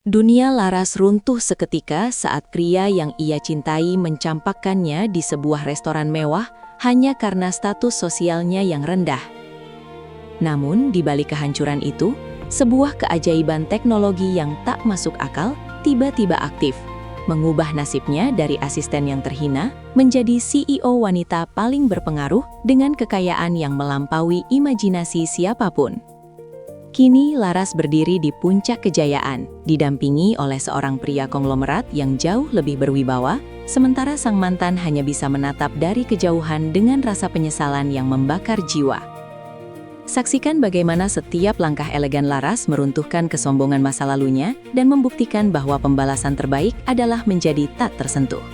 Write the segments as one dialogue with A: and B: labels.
A: Dunia Laras runtuh seketika saat pria yang ia cintai mencampakkannya di sebuah restoran mewah hanya karena status sosialnya yang rendah. Namun, di balik kehancuran itu, sebuah keajaiban teknologi yang tak masuk akal tiba-tiba aktif, mengubah nasibnya dari asisten yang terhina menjadi CEO wanita paling berpengaruh dengan kekayaan yang melampaui imajinasi siapapun. Kini Laras berdiri di puncak kejayaan, didampingi oleh seorang pria konglomerat yang jauh lebih berwibawa, sementara sang mantan hanya bisa menatap dari kejauhan dengan rasa penyesalan yang membakar jiwa. Saksikan bagaimana setiap langkah elegan Laras meruntuhkan kesombongan masa lalunya dan membuktikan bahwa pembalasan terbaik adalah menjadi tak tersentuh.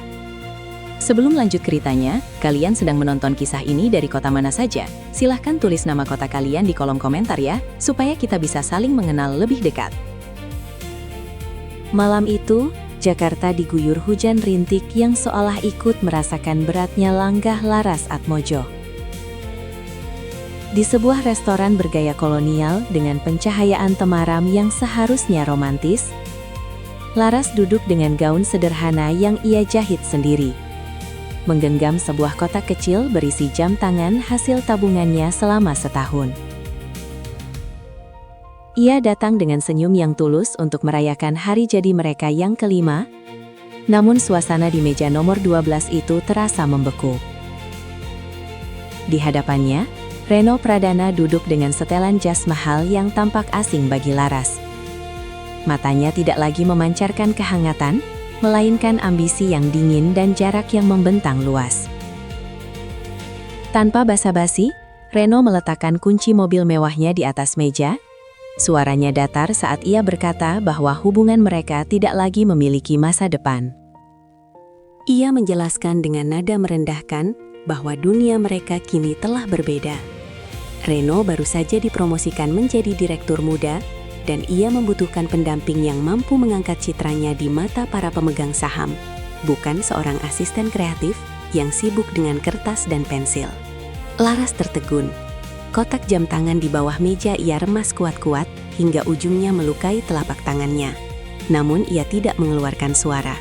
A: Sebelum lanjut ceritanya, kalian sedang menonton kisah ini dari kota mana saja? Silahkan tulis nama kota kalian di kolom komentar ya, supaya kita bisa saling mengenal lebih dekat. Malam itu, Jakarta diguyur hujan rintik yang seolah ikut merasakan beratnya langgah Laras Atmojo. Di sebuah restoran bergaya kolonial dengan pencahayaan temaram yang seharusnya romantis, Laras duduk dengan gaun sederhana yang ia jahit sendiri, menggenggam sebuah kotak kecil berisi jam tangan hasil tabungannya selama setahun. Ia datang dengan senyum yang tulus untuk merayakan hari jadi mereka yang kelima, namun suasana di meja nomor 12 itu terasa membeku. Di hadapannya, Reno Pradana duduk dengan setelan jas mahal yang tampak asing bagi Laras. Matanya tidak lagi memancarkan kehangatan, melainkan ambisi yang dingin dan jarak yang membentang luas. Tanpa basa-basi, Reno meletakkan kunci mobil mewahnya di atas meja. Suaranya datar saat ia berkata bahwa hubungan mereka tidak lagi memiliki masa depan. Ia menjelaskan dengan nada merendahkan bahwa dunia mereka kini telah berbeda. Reno baru saja dipromosikan menjadi direktur muda, dan ia membutuhkan pendamping yang mampu mengangkat citranya di mata para pemegang saham, bukan seorang asisten kreatif yang sibuk dengan kertas dan pensil. Laras tertegun. Kotak jam tangan di bawah meja ia remas kuat-kuat hingga ujungnya melukai telapak tangannya. Namun ia tidak mengeluarkan suara.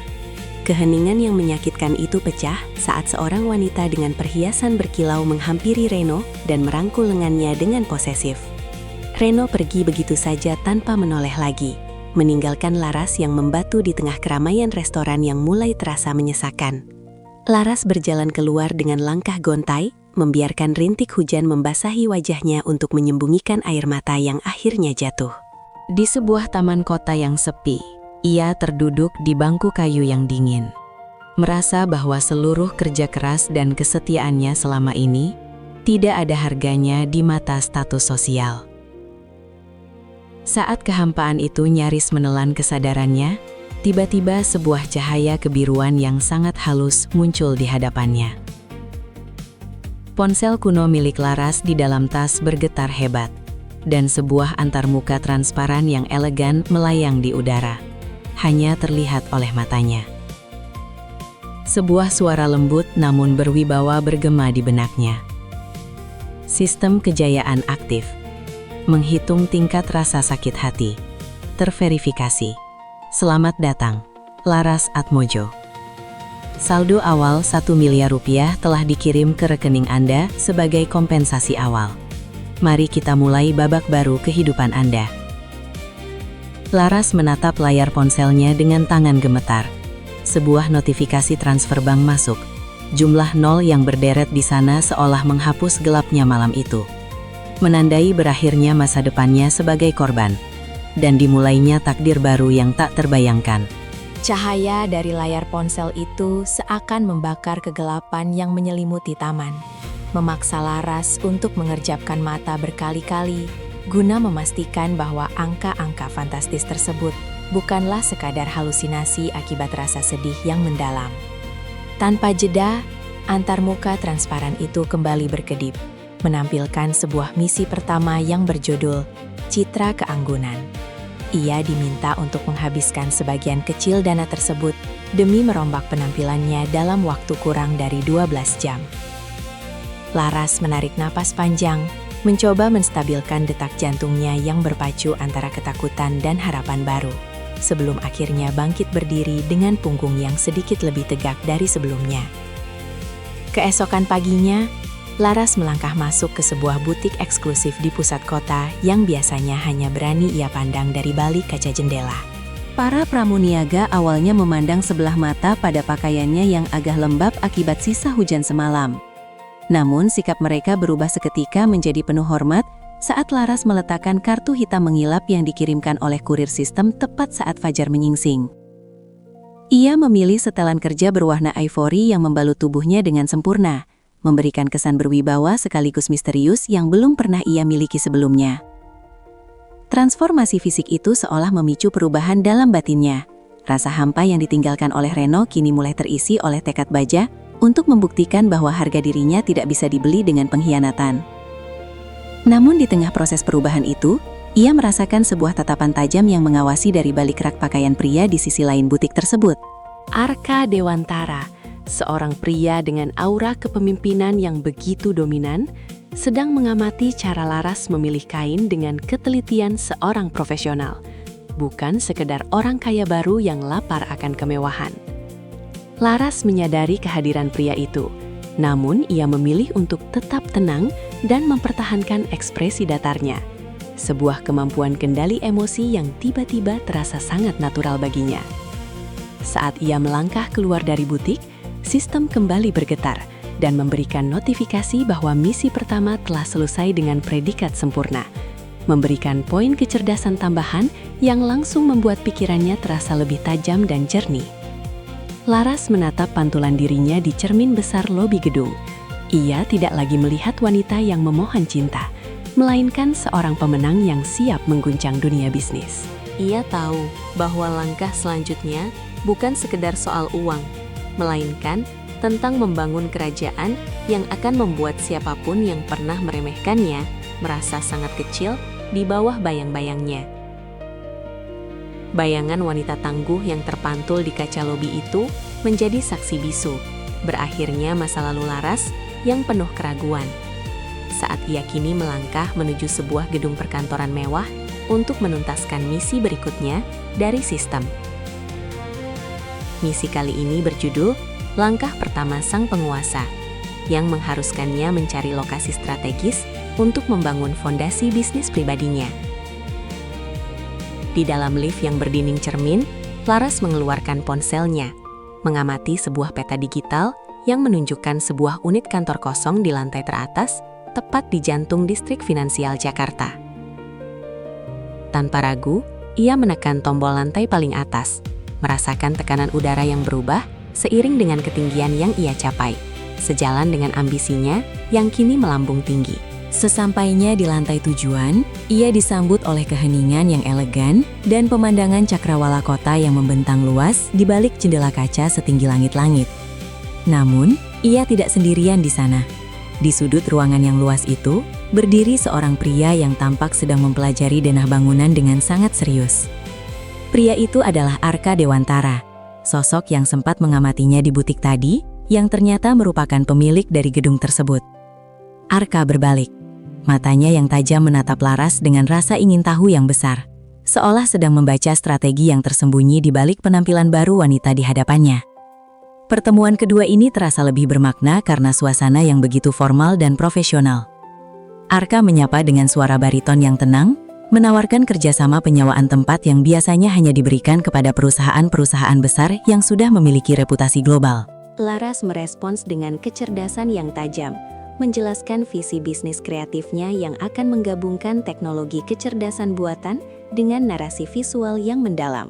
A: Keheningan yang menyakitkan itu pecah saat seorang wanita dengan perhiasan berkilau menghampiri Reno dan merangkul lengannya dengan posesif. Reno pergi begitu saja tanpa menoleh lagi, meninggalkan Laras yang membatu di tengah keramaian restoran yang mulai terasa menyesakan. Laras berjalan keluar dengan langkah gontai, membiarkan rintik hujan membasahi wajahnya untuk menyembunyikan air mata yang akhirnya jatuh. Di sebuah taman kota yang sepi, ia terduduk di bangku kayu yang dingin. Merasa bahwa seluruh kerja keras dan kesetiaannya selama ini tidak ada harganya di mata status sosial. Saat kehampaan itu nyaris menelan kesadarannya, tiba-tiba sebuah cahaya kebiruan yang sangat halus muncul di hadapannya. Ponsel kuno milik Laras di dalam tas bergetar hebat, dan sebuah antarmuka transparan yang elegan melayang di udara, hanya terlihat oleh matanya. Sebuah suara lembut namun berwibawa bergema di benaknya. Sistem kejayaan aktif. Menghitung tingkat rasa sakit hati. Terverifikasi. Selamat datang, Laras Atmojo. Saldo awal 1 miliar rupiah telah dikirim ke rekening Anda sebagai kompensasi awal. Mari kita mulai babak baru kehidupan Anda. Laras menatap layar ponselnya dengan tangan gemetar. Sebuah notifikasi transfer bank masuk. Jumlah nol yang berderet di sana seolah menghapus gelapnya malam itu, menandai berakhirnya masa depannya sebagai korban, dan dimulainya takdir baru yang tak terbayangkan. Cahaya dari layar ponsel itu seakan membakar kegelapan yang menyelimuti taman, memaksa Laras untuk mengerjapkan mata berkali-kali, guna memastikan bahwa angka-angka fantastis tersebut bukanlah sekadar halusinasi akibat rasa sedih yang mendalam. Tanpa jeda, antarmuka transparan itu kembali berkedip, menampilkan sebuah misi pertama yang berjudul Citra Keanggunan. Ia diminta untuk menghabiskan sebagian kecil dana tersebut demi merombak penampilannya dalam waktu kurang dari 12 jam. Laras menarik napas panjang, mencoba menstabilkan detak jantungnya yang berpacu antara ketakutan dan harapan baru. sebelum akhirnya bangkit berdiri dengan punggung yang sedikit lebih tegak dari sebelumnya. Keesokan paginya, Laras melangkah masuk ke sebuah butik eksklusif di pusat kota yang biasanya hanya berani ia pandang dari balik kaca jendela. Para pramuniaga awalnya memandang sebelah mata pada pakaiannya yang agak lembab akibat sisa hujan semalam. Namun sikap mereka berubah seketika menjadi penuh hormat saat Laras meletakkan kartu hitam mengilap yang dikirimkan oleh kurir sistem tepat saat fajar menyingsing. Ia memilih setelan kerja berwarna ivory yang membalut tubuhnya dengan sempurna, memberikan kesan berwibawa sekaligus misterius yang belum pernah ia miliki sebelumnya. Transformasi fisik itu seolah memicu perubahan dalam batinnya. Rasa hampa yang ditinggalkan oleh Reno kini mulai terisi oleh tekad baja untuk membuktikan bahwa harga dirinya tidak bisa dibeli dengan pengkhianatan. Namun di tengah proses perubahan itu, ia merasakan sebuah tatapan tajam yang mengawasi dari balik rak pakaian pria di sisi lain butik tersebut. Arka Dewantara, seorang pria dengan aura kepemimpinan yang begitu dominan, sedang mengamati cara Laras memilih kain dengan ketelitian seorang profesional, bukan sekedar orang kaya baru yang lapar akan kemewahan. Laras menyadari kehadiran pria itu, namun ia memilih untuk tetap tenang dan mempertahankan ekspresi datarnya, sebuah kemampuan kendali emosi yang tiba-tiba terasa sangat natural baginya. Saat ia melangkah keluar dari butik, sistem kembali bergetar dan memberikan notifikasi bahwa misi pertama telah selesai dengan predikat sempurna, memberikan poin kecerdasan tambahan yang langsung membuat pikirannya terasa lebih tajam dan jernih. Laras menatap pantulan dirinya di cermin besar lobi gedung. Ia tidak lagi melihat wanita yang memohon cinta, melainkan seorang pemenang yang siap mengguncang dunia bisnis. Ia tahu bahwa langkah selanjutnya bukan sekedar soal uang, melainkan tentang membangun kerajaan yang akan membuat siapapun yang pernah meremehkannya merasa sangat kecil di bawah bayang-bayangnya. Bayangan wanita tangguh yang terpantul di kaca lobi itu menjadi saksi bisu berakhirnya masa lalu Laras yang penuh keraguan. Saat ia kini melangkah menuju sebuah gedung perkantoran mewah untuk menuntaskan misi berikutnya dari sistem. Misi kali ini berjudul Langkah Pertama Sang Penguasa, yang mengharuskannya mencari lokasi strategis untuk membangun fondasi bisnis pribadinya. Di dalam lift yang berdinding cermin, Laras mengeluarkan ponselnya, mengamati sebuah peta digital yang menunjukkan sebuah unit kantor kosong di lantai teratas, tepat di jantung distrik finansial Jakarta. Tanpa ragu, ia menekan tombol lantai paling atas, merasakan tekanan udara yang berubah seiring dengan ketinggian yang ia capai, sejalan dengan ambisinya yang kini melambung tinggi. Sesampainya di lantai tujuan, ia disambut oleh keheningan yang elegan dan pemandangan cakrawala kota yang membentang luas di balik jendela kaca setinggi langit-langit. Namun, ia tidak sendirian di sana. Di sudut ruangan yang luas itu, berdiri seorang pria yang tampak sedang mempelajari denah bangunan dengan sangat serius. Pria itu adalah Arka Dewantara, sosok yang sempat mengamatinya di butik tadi, yang ternyata merupakan pemilik dari gedung tersebut. Arka berbalik. Matanya yang tajam menatap Laras dengan rasa ingin tahu yang besar, seolah sedang membaca strategi yang tersembunyi di balik penampilan baru wanita di hadapannya. Pertemuan kedua ini terasa lebih bermakna karena suasana yang begitu formal dan profesional. Arka menyapa dengan suara bariton yang tenang, menawarkan kerjasama penyewaan tempat yang biasanya hanya diberikan kepada perusahaan-perusahaan besar yang sudah memiliki reputasi global. Laras merespons dengan kecerdasan yang tajam, menjelaskan visi bisnis kreatifnya yang akan menggabungkan teknologi kecerdasan buatan dengan narasi visual yang mendalam.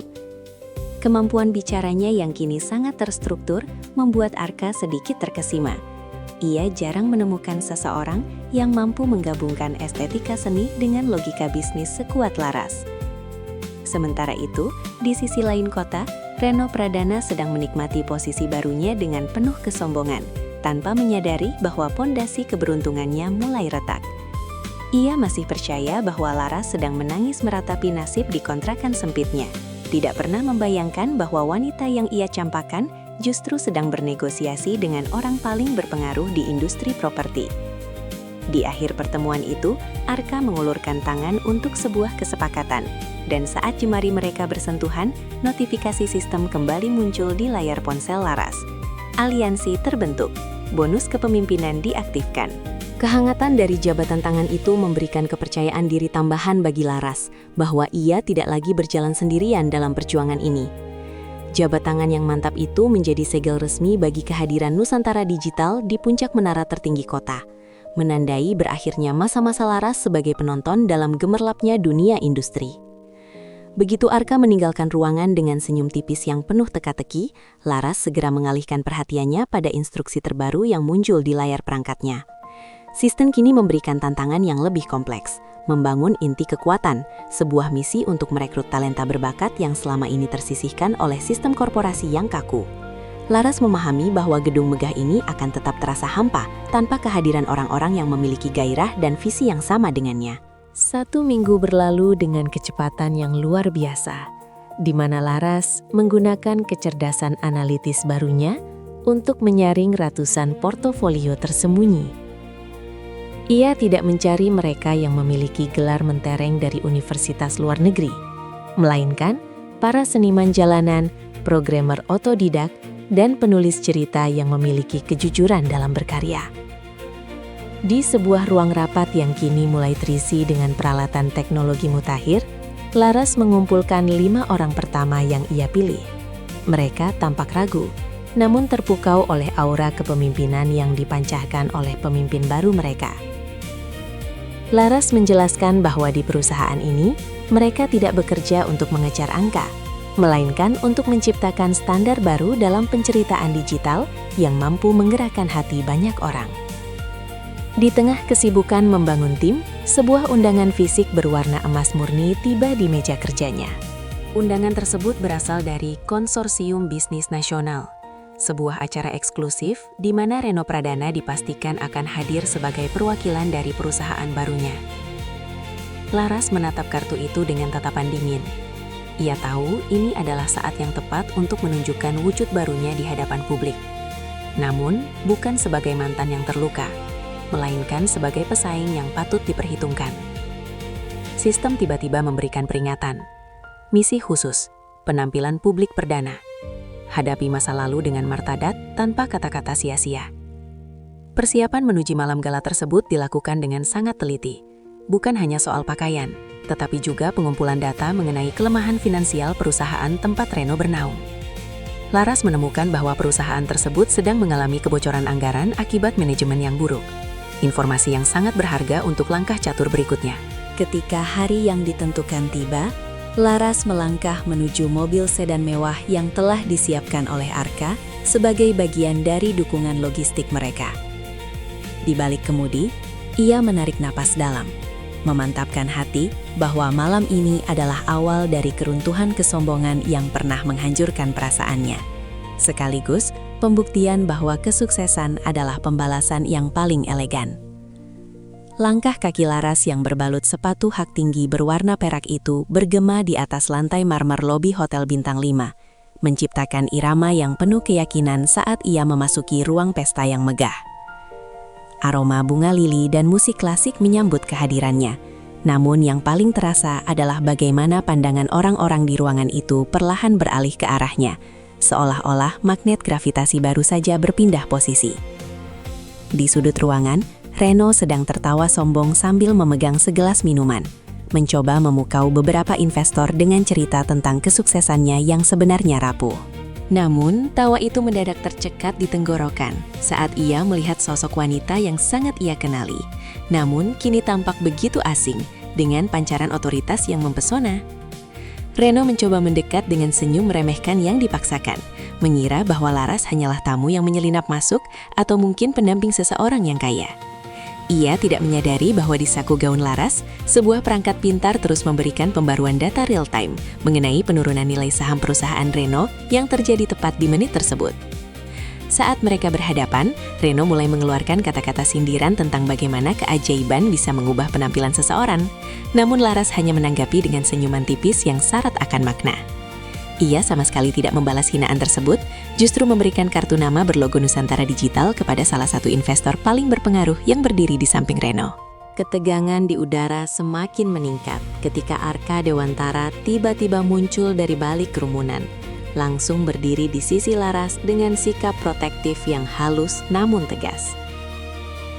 A: Kemampuan bicaranya yang kini sangat terstruktur membuat Arka sedikit terkesima. Ia jarang menemukan seseorang yang mampu menggabungkan estetika seni dengan logika bisnis sekuat Laras. Sementara itu, di sisi lain kota, Reno Pradana sedang menikmati posisi barunya dengan penuh kesombongan, tanpa menyadari bahwa pondasi keberuntungannya mulai retak. Ia masih percaya bahwa Laras sedang menangis meratapi nasib di kontrakan sempitnya. Tidak pernah membayangkan bahwa wanita yang ia campakan justru sedang bernegosiasi dengan orang paling berpengaruh di industri properti. Di akhir pertemuan itu, Arka mengulurkan tangan untuk sebuah kesepakatan. Dan saat jemari mereka bersentuhan, notifikasi sistem kembali muncul di layar ponsel Laras. Aliansi terbentuk. Bonus kepemimpinan diaktifkan. Kehangatan dari jabatan tangan itu memberikan kepercayaan diri tambahan bagi Laras, bahwa ia tidak lagi berjalan sendirian dalam perjuangan ini. Jabat tangan yang mantap itu menjadi segel resmi bagi kehadiran Nusantara Digital di puncak menara tertinggi kota, menandai berakhirnya masa-masa Laras sebagai penonton dalam gemerlapnya dunia industri. Begitu Arka meninggalkan ruangan dengan senyum tipis yang penuh teka-teki, Laras segera mengalihkan perhatiannya pada instruksi terbaru yang muncul di layar perangkatnya. Sistem kini memberikan tantangan yang lebih kompleks, membangun inti kekuatan, sebuah misi untuk merekrut talenta berbakat yang selama ini tersisihkan oleh sistem korporasi yang kaku. Laras memahami bahwa gedung megah ini akan tetap terasa hampa tanpa kehadiran orang-orang yang memiliki gairah dan visi yang sama dengannya. 1 minggu berlalu dengan kecepatan yang luar biasa, di mana Laras menggunakan kecerdasan analitis barunya untuk menyaring ratusan portofolio tersembunyi. Ia tidak mencari mereka yang memiliki gelar mentereng dari universitas luar negeri, melainkan para seniman jalanan, programmer otodidak, dan penulis cerita yang memiliki kejujuran dalam berkarya. Di sebuah ruang rapat yang kini mulai terisi dengan peralatan teknologi mutakhir, Laras mengumpulkan 5 orang pertama yang ia pilih. Mereka tampak ragu, namun terpukau oleh aura kepemimpinan yang dipancarkan oleh pemimpin baru mereka. Laras menjelaskan bahwa di perusahaan ini, mereka tidak bekerja untuk mengejar angka, melainkan untuk menciptakan standar baru dalam penceritaan digital yang mampu menggerakkan hati banyak orang. Di tengah kesibukan membangun tim, sebuah undangan fisik berwarna emas murni tiba di meja kerjanya. Undangan tersebut berasal dari Konsorsium Bisnis Nasional, sebuah acara eksklusif di mana Reno Pradana dipastikan akan hadir sebagai perwakilan dari perusahaan barunya. Laras menatap kartu itu dengan tatapan dingin. Ia tahu ini adalah saat yang tepat untuk menunjukkan wujud barunya di hadapan publik. Namun, bukan sebagai mantan yang terluka, melainkan sebagai pesaing yang patut diperhitungkan. Sistem tiba-tiba memberikan peringatan. Misi khusus, penampilan publik perdana. Hadapi masa lalu dengan martadat tanpa kata-kata sia-sia. Persiapan menuju malam gala tersebut dilakukan dengan sangat teliti. Bukan hanya soal pakaian, tetapi juga pengumpulan data mengenai kelemahan finansial perusahaan tempat Reno bernaung. Laras menemukan bahwa perusahaan tersebut sedang mengalami kebocoran anggaran akibat manajemen yang buruk. Informasi yang sangat berharga untuk langkah catur berikutnya. Ketika hari yang ditentukan tiba, Laras melangkah menuju mobil sedan mewah yang telah disiapkan oleh Arka sebagai bagian dari dukungan logistik mereka. Di balik kemudi, ia menarik napas dalam, memantapkan hati bahwa malam ini adalah awal dari keruntuhan kesombongan yang pernah menghancurkan perasaannya. Sekaligus, pembuktian bahwa kesuksesan adalah pembalasan yang paling elegan. Langkah kaki Laras yang berbalut sepatu hak tinggi berwarna perak itu bergema di atas lantai marmer lobi Hotel Bintang 5, menciptakan irama yang penuh keyakinan saat ia memasuki ruang pesta yang megah. Aroma bunga lili dan musik klasik menyambut kehadirannya. Namun yang paling terasa adalah bagaimana pandangan orang-orang di ruangan itu perlahan beralih ke arahnya, seolah-olah magnet gravitasi baru saja berpindah posisi. Di sudut ruangan, Reno sedang tertawa sombong sambil memegang segelas minuman, mencoba memukau beberapa investor dengan cerita tentang kesuksesannya yang sebenarnya rapuh. Namun, tawa itu mendadak tercekat di tenggorokan saat ia melihat sosok wanita yang sangat ia kenali, namun kini tampak begitu asing dengan pancaran otoritas yang mempesona. Reno mencoba mendekat dengan senyum meremehkan yang dipaksakan, mengira bahwa Laras hanyalah tamu yang menyelinap masuk atau mungkin pendamping seseorang yang kaya. Ia tidak menyadari bahwa di saku gaun Laras, sebuah perangkat pintar terus memberikan pembaruan data real-time mengenai penurunan nilai saham perusahaan Reno yang terjadi tepat di menit tersebut. Saat mereka berhadapan, Reno mulai mengeluarkan kata-kata sindiran tentang bagaimana keajaiban bisa mengubah penampilan seseorang. Namun Laras hanya menanggapi dengan senyuman tipis yang syarat akan makna. Ia sama sekali tidak membalas hinaan tersebut, justru memberikan kartu nama berlogo Nusantara Digital kepada salah satu investor paling berpengaruh yang berdiri di samping Reno. Ketegangan di udara semakin meningkat ketika Arka Dewantara tiba-tiba muncul dari balik kerumunan, langsung berdiri di sisi Laras dengan sikap protektif yang halus namun tegas.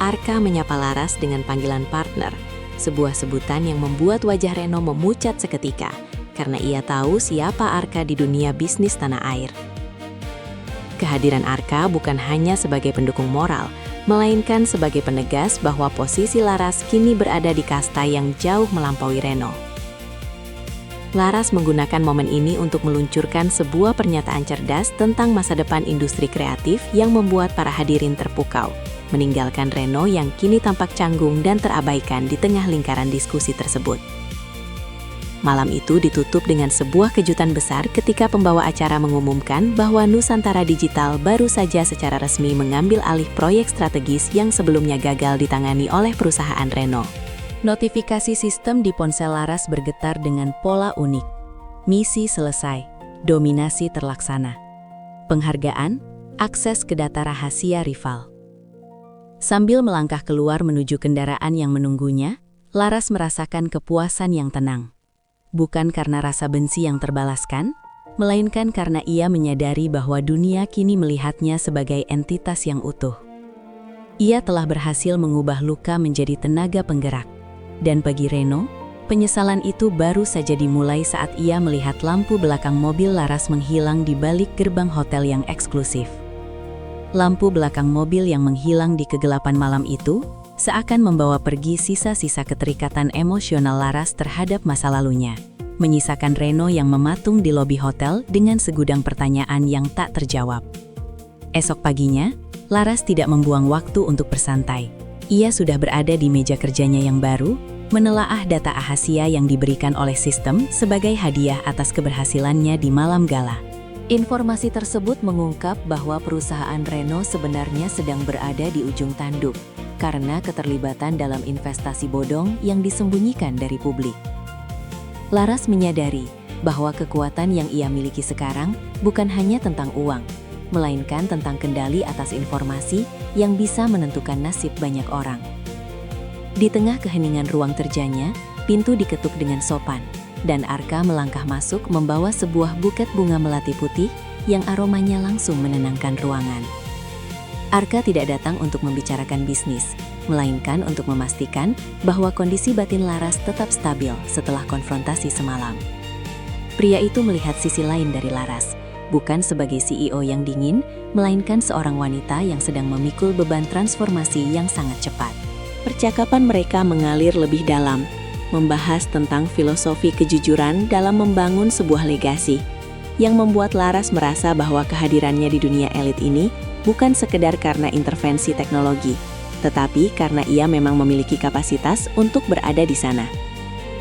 A: Arka menyapa Laras dengan panggilan partner, sebuah sebutan yang membuat wajah Reno memucat seketika, karena ia tahu siapa Arka di dunia bisnis tanah air. Kehadiran Arka bukan hanya sebagai pendukung moral, melainkan sebagai penegas bahwa posisi Laras kini berada di kasta yang jauh melampaui Reno. Laras menggunakan momen ini untuk meluncurkan sebuah pernyataan cerdas tentang masa depan industri kreatif yang membuat para hadirin terpukau, meninggalkan Reno yang kini tampak canggung dan terabaikan di tengah lingkaran diskusi tersebut. Malam itu ditutup dengan sebuah kejutan besar ketika pembawa acara mengumumkan bahwa Nusantara Digital baru saja secara resmi mengambil alih proyek strategis yang sebelumnya gagal ditangani oleh perusahaan Reno. Notifikasi sistem di ponsel Laras bergetar dengan pola unik. Misi selesai, dominasi terlaksana. Penghargaan, akses ke data rahasia rival. Sambil melangkah keluar menuju kendaraan yang menunggunya, Laras merasakan kepuasan yang tenang. Bukan karena rasa benci yang terbalaskan, melainkan karena ia menyadari bahwa dunia kini melihatnya sebagai entitas yang utuh. Ia telah berhasil mengubah luka menjadi tenaga penggerak. Dan bagi Reno, penyesalan itu baru saja dimulai saat ia melihat lampu belakang mobil Laras menghilang di balik gerbang hotel yang eksklusif. Lampu belakang mobil yang menghilang di kegelapan malam itu seakan membawa pergi sisa-sisa keterikatan emosional Laras terhadap masa lalunya, menyisakan Reno yang mematung di lobi hotel dengan segudang pertanyaan yang tak terjawab. Esok paginya, Laras tidak membuang waktu untuk bersantai. Ia sudah berada di meja kerjanya yang baru, menelaah data rahasia yang diberikan oleh sistem sebagai hadiah atas keberhasilannya di malam gala. Informasi tersebut mengungkap bahwa perusahaan Reno sebenarnya sedang berada di ujung tanduk, karena keterlibatan dalam investasi bodong yang disembunyikan dari publik. Laras menyadari bahwa kekuatan yang ia miliki sekarang bukan hanya tentang uang, melainkan tentang kendali atas informasi yang bisa menentukan nasib banyak orang. Di tengah keheningan ruang kerjanya, pintu diketuk dengan sopan, dan Arka melangkah masuk membawa sebuah buket bunga melati putih yang aromanya langsung menenangkan ruangan. Arka tidak datang untuk membicarakan bisnis, melainkan untuk memastikan bahwa kondisi batin Laras tetap stabil setelah konfrontasi semalam. Pria itu melihat sisi lain dari Laras, bukan sebagai CEO yang dingin, melainkan seorang wanita yang sedang memikul beban transformasi yang sangat cepat. Percakapan mereka mengalir lebih dalam, membahas tentang filosofi kejujuran dalam membangun sebuah legasi, yang membuat Laras merasa bahwa kehadirannya di dunia elit ini bukan sekedar karena intervensi teknologi, tetapi karena ia memang memiliki kapasitas untuk berada di sana.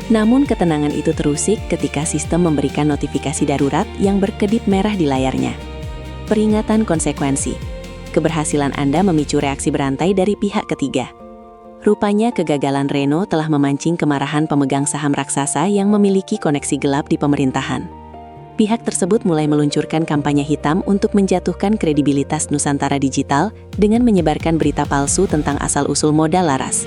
A: Namun ketenangan itu terusik ketika sistem memberikan notifikasi darurat yang berkedip merah di layarnya. Peringatan konsekuensi. Keberhasilan Anda memicu reaksi berantai dari pihak ketiga. Rupanya kegagalan Reno telah memancing kemarahan pemegang saham raksasa yang memiliki koneksi gelap di pemerintahan. Pihak tersebut mulai meluncurkan kampanye hitam untuk menjatuhkan kredibilitas Nusantara Digital dengan menyebarkan berita palsu tentang asal-usul modal Laras.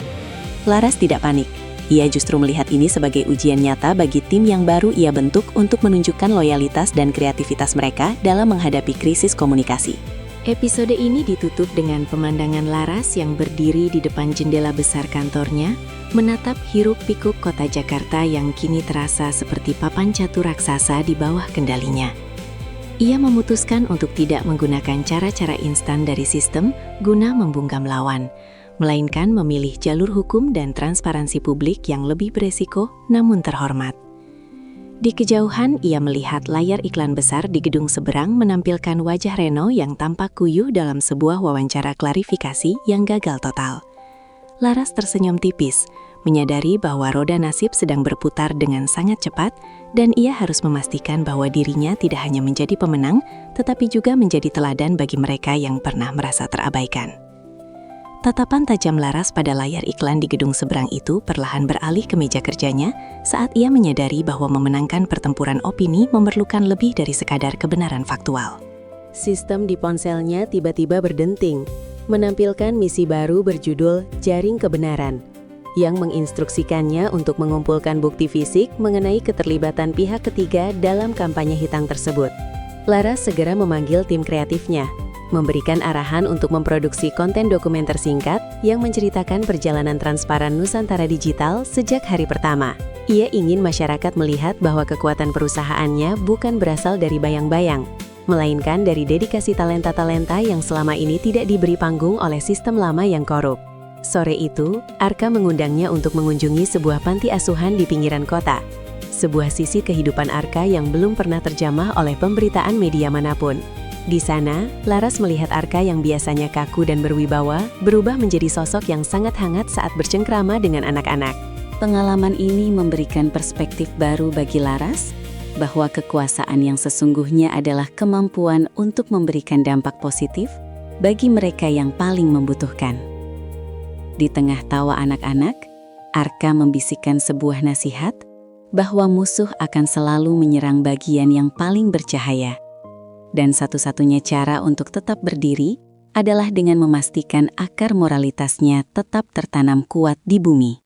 A: Laras tidak panik. Ia justru melihat ini sebagai ujian nyata bagi tim yang baru ia bentuk untuk menunjukkan loyalitas dan kreativitas mereka dalam menghadapi krisis komunikasi. Episode ini ditutup dengan pemandangan Laras yang berdiri di depan jendela besar kantornya, menatap hiruk-pikuk kota Jakarta yang kini terasa seperti papan catur raksasa di bawah kendalinya. Ia memutuskan untuk tidak menggunakan cara-cara instan dari sistem guna membungkam lawan, melainkan memilih jalur hukum dan transparansi publik yang lebih beresiko namun terhormat. Di kejauhan, ia melihat layar iklan besar di gedung seberang menampilkan wajah Reno yang tampak kuyuh dalam sebuah wawancara klarifikasi yang gagal total. Laras tersenyum tipis, menyadari bahwa roda nasib sedang berputar dengan sangat cepat dan ia harus memastikan bahwa dirinya tidak hanya menjadi pemenang, tetapi juga menjadi teladan bagi mereka yang pernah merasa terabaikan. Tatapan tajam Laras pada layar iklan di gedung seberang itu perlahan beralih ke meja kerjanya saat ia menyadari bahwa memenangkan pertempuran opini memerlukan lebih dari sekadar kebenaran faktual. Sistem di ponselnya tiba-tiba berdenting, menampilkan misi baru berjudul Jaring Kebenaran, yang menginstruksikannya untuk mengumpulkan bukti fisik mengenai keterlibatan pihak ketiga dalam kampanye hitam tersebut. Laras segera memanggil tim kreatifnya, memberikan arahan untuk memproduksi konten dokumenter singkat yang menceritakan perjalanan transparan Nusantara Digital sejak hari pertama. Ia ingin masyarakat melihat bahwa kekuatan perusahaannya bukan berasal dari bayang-bayang, melainkan dari dedikasi talenta-talenta yang selama ini tidak diberi panggung oleh sistem lama yang korup. Sore itu, Arka mengundangnya untuk mengunjungi sebuah panti asuhan di pinggiran kota. Sebuah sisi kehidupan Arka yang belum pernah terjamah oleh pemberitaan media manapun. Di sana, Laras melihat Arka yang biasanya kaku dan berwibawa berubah menjadi sosok yang sangat hangat saat bercengkrama dengan anak-anak. Pengalaman ini memberikan perspektif baru bagi Laras, bahwa kekuasaan yang sesungguhnya adalah kemampuan untuk memberikan dampak positif bagi mereka yang paling membutuhkan. Di tengah tawa anak-anak, Arka membisikkan sebuah nasihat bahwa musuh akan selalu menyerang bagian yang paling bercahaya. Dan satu-satunya cara untuk tetap berdiri adalah dengan memastikan akar moralitasnya tetap tertanam kuat di bumi.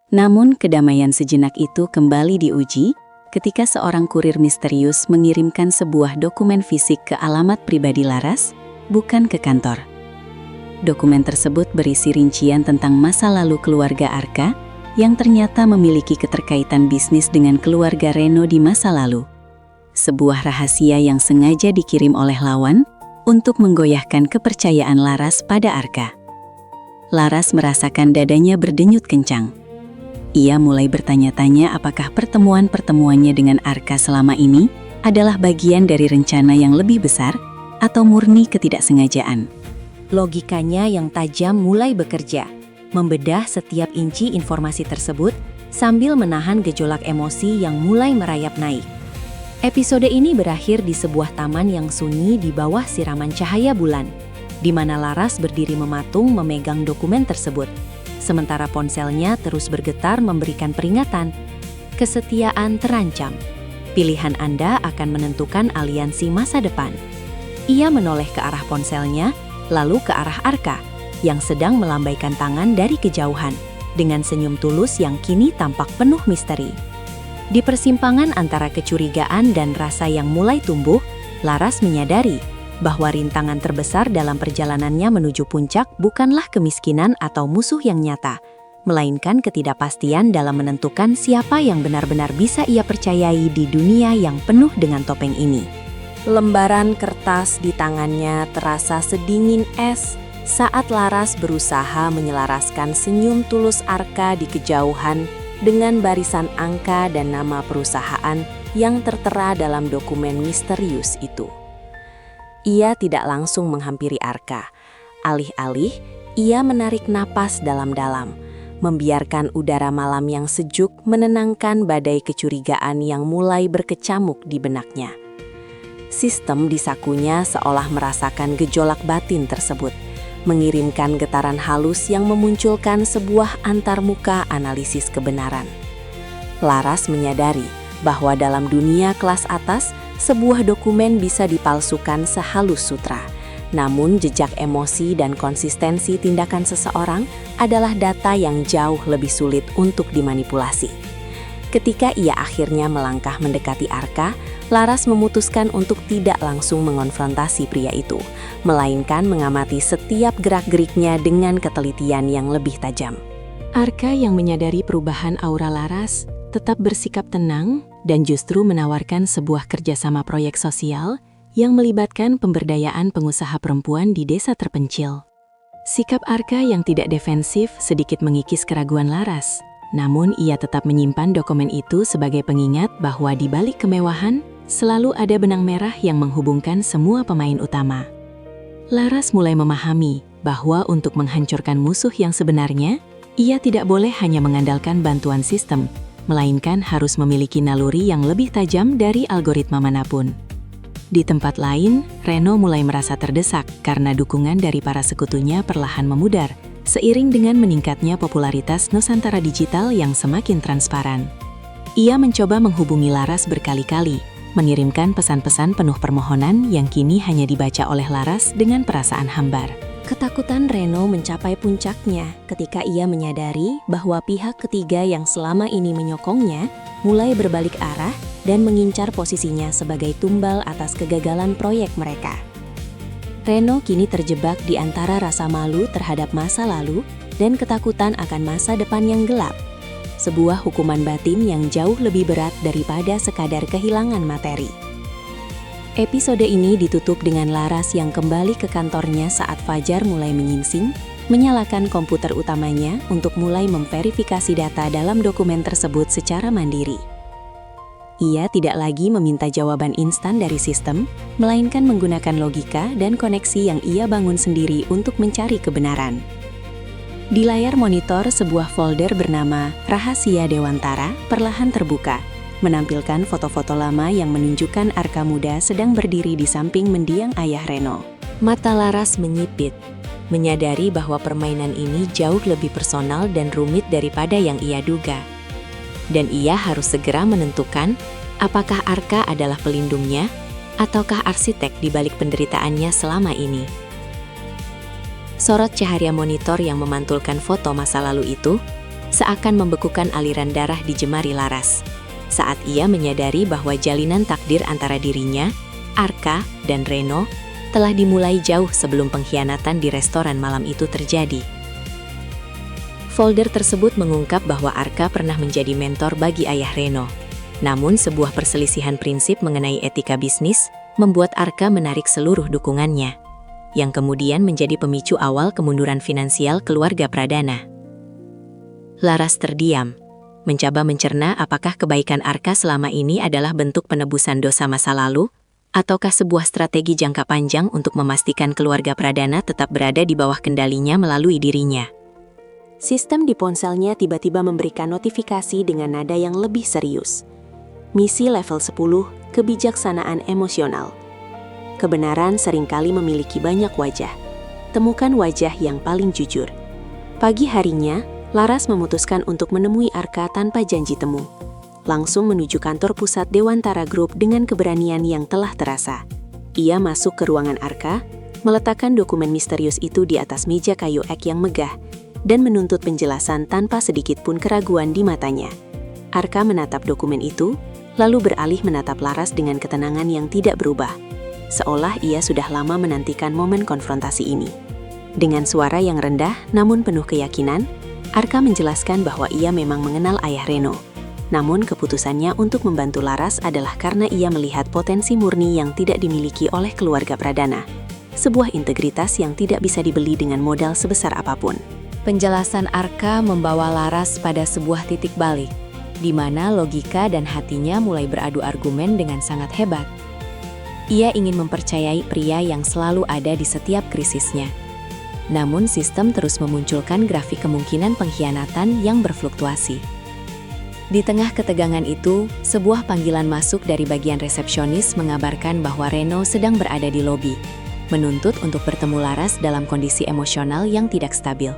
A: Namun kedamaian sejenak itu kembali diuji ketika seorang kurir misterius mengirimkan sebuah dokumen fisik ke alamat pribadi Laras, bukan ke kantor. Dokumen tersebut berisi rincian tentang masa lalu keluarga Arka yang ternyata memiliki keterkaitan bisnis dengan keluarga Reno di masa lalu. Sebuah rahasia yang sengaja dikirim oleh lawan untuk menggoyahkan kepercayaan Laras pada Arka. Laras merasakan dadanya berdenyut kencang. Ia mulai bertanya-tanya apakah pertemuan-pertemuannya dengan Arka selama ini adalah bagian dari rencana yang lebih besar atau murni ketidaksengajaan. Logikanya yang tajam mulai bekerja, membedah setiap inci informasi tersebut sambil menahan gejolak emosi yang mulai merayap naik. Episode ini berakhir di sebuah taman yang sunyi di bawah siraman cahaya bulan, di mana Laras berdiri mematung memegang dokumen tersebut, sementara ponselnya terus bergetar memberikan peringatan. Kesetiaan terancam. Pilihan Anda akan menentukan aliansi masa depan. Ia menoleh ke arah ponselnya, lalu ke arah Arka, yang sedang melambaikan tangan dari kejauhan, dengan senyum tulus yang kini tampak penuh misteri. Di persimpangan antara kecurigaan dan rasa yang mulai tumbuh, Laras menyadari bahwa rintangan terbesar dalam perjalanannya menuju puncak bukanlah kemiskinan atau musuh yang nyata, melainkan ketidakpastian dalam menentukan siapa yang benar-benar bisa ia percayai di dunia yang penuh dengan topeng ini. Lembaran kertas di tangannya terasa sedingin es saat Laras berusaha menyelaraskan senyum tulus Arka di kejauhan dengan barisan angka dan nama perusahaan yang tertera dalam dokumen misterius itu. Ia tidak langsung menghampiri Arka. Alih-alih, ia menarik napas dalam-dalam, membiarkan udara malam yang sejuk menenangkan badai kecurigaan yang mulai berkecamuk di benaknya. Sistem di sakunya seolah merasakan gejolak batin tersebut, mengirimkan getaran halus yang memunculkan sebuah antarmuka analisis kebenaran. Laras menyadari bahwa dalam dunia kelas atas, sebuah dokumen bisa dipalsukan sehalus sutra. Namun jejak emosi dan konsistensi tindakan seseorang adalah data yang jauh lebih sulit untuk dimanipulasi. Ketika ia akhirnya melangkah mendekati Arka, Laras memutuskan untuk tidak langsung mengonfrontasi pria itu, melainkan mengamati setiap gerak-geriknya dengan ketelitian yang lebih tajam. Arka yang menyadari perubahan aura Laras, tetap bersikap tenang dan justru menawarkan sebuah kerjasama proyek sosial yang melibatkan pemberdayaan pengusaha perempuan di desa terpencil. Sikap Arka yang tidak defensif sedikit mengikis keraguan Laras, namun ia tetap menyimpan dokumen itu sebagai pengingat bahwa di balik kemewahan, selalu ada benang merah yang menghubungkan semua pemain utama. Laras mulai memahami bahwa untuk menghancurkan musuh yang sebenarnya, ia tidak boleh hanya mengandalkan bantuan sistem, melainkan harus memiliki naluri yang lebih tajam dari algoritma manapun. Di tempat lain, Reno mulai merasa terdesak karena dukungan dari para sekutunya perlahan memudar, seiring dengan meningkatnya popularitas Nusantara Digital yang semakin transparan. Ia mencoba menghubungi Laras berkali-kali, mengirimkan pesan-pesan penuh permohonan yang kini hanya dibaca oleh Laras dengan perasaan hambar. Ketakutan Reno mencapai puncaknya ketika ia menyadari bahwa pihak ketiga yang selama ini menyokongnya mulai berbalik arah dan mengincar posisinya sebagai tumbal atas kegagalan proyek mereka. Reno kini terjebak di antara rasa malu terhadap masa lalu dan ketakutan akan masa depan yang gelap. Sebuah hukuman batin yang jauh lebih berat daripada sekadar kehilangan materi. Episode ini ditutup dengan Laras yang kembali ke kantornya saat fajar mulai menyingsing, menyalakan komputer utamanya untuk mulai memverifikasi data dalam dokumen tersebut secara mandiri. Ia tidak lagi meminta jawaban instan dari sistem, melainkan menggunakan logika dan koneksi yang ia bangun sendiri untuk mencari kebenaran. Di layar monitor, sebuah folder bernama Rahasia Dewantara perlahan terbuka, menampilkan foto-foto lama yang menunjukkan Arka muda sedang berdiri di samping mendiang ayah Reno. Mata Laras menyipit, menyadari bahwa permainan ini jauh lebih personal dan rumit daripada yang ia duga. Dan ia harus segera menentukan apakah Arka adalah pelindungnya ataukah arsitek di balik penderitaannya selama ini. Sorot cahaya monitor yang memantulkan foto masa lalu itu seakan membekukan aliran darah di jemari Laras saat ia menyadari bahwa jalinan takdir antara dirinya, Arka, dan Reno telah dimulai jauh sebelum pengkhianatan di restoran malam itu terjadi. Folder tersebut mengungkap bahwa Arka pernah menjadi mentor bagi ayah Reno. Namun sebuah perselisihan prinsip mengenai etika bisnis membuat Arka menarik seluruh dukungannya, yang kemudian menjadi pemicu awal kemunduran finansial keluarga Pradana. Laras terdiam, mencoba mencerna apakah kebaikan Arka selama ini adalah bentuk penebusan dosa masa lalu, ataukah sebuah strategi jangka panjang untuk memastikan keluarga Pradana tetap berada di bawah kendalinya melalui dirinya. Sistem di ponselnya tiba-tiba memberikan notifikasi dengan nada yang lebih serius. Misi level 10, kebijaksanaan emosional. Kebenaran seringkali memiliki banyak wajah. Temukan wajah yang paling jujur. Pagi harinya, Laras memutuskan untuk menemui Arka tanpa janji temu. Langsung menuju kantor pusat Dewantara Group dengan keberanian yang telah terasa. Ia masuk ke ruangan Arka, meletakkan dokumen misterius itu di atas meja kayu ek yang megah, dan menuntut penjelasan tanpa sedikit pun keraguan di matanya. Arka menatap dokumen itu, lalu beralih menatap Laras dengan ketenangan yang tidak berubah, seolah ia sudah lama menantikan momen konfrontasi ini. Dengan suara yang rendah namun penuh keyakinan, Arka menjelaskan bahwa ia memang mengenal ayah Reno. Namun keputusannya untuk membantu Laras adalah karena ia melihat potensi murni yang tidak dimiliki oleh keluarga Pradana. Sebuah integritas yang tidak bisa dibeli dengan modal sebesar apapun. Penjelasan Arka membawa Laras pada sebuah titik balik, di mana logika dan hatinya mulai beradu argumen dengan sangat hebat. Ia ingin mempercayai pria yang selalu ada di setiap krisisnya. Namun sistem terus memunculkan grafik kemungkinan pengkhianatan yang berfluktuasi. Di tengah ketegangan itu, sebuah panggilan masuk dari bagian resepsionis mengabarkan bahwa Reno sedang berada di lobi, menuntut untuk bertemu Laras dalam kondisi emosional yang tidak stabil.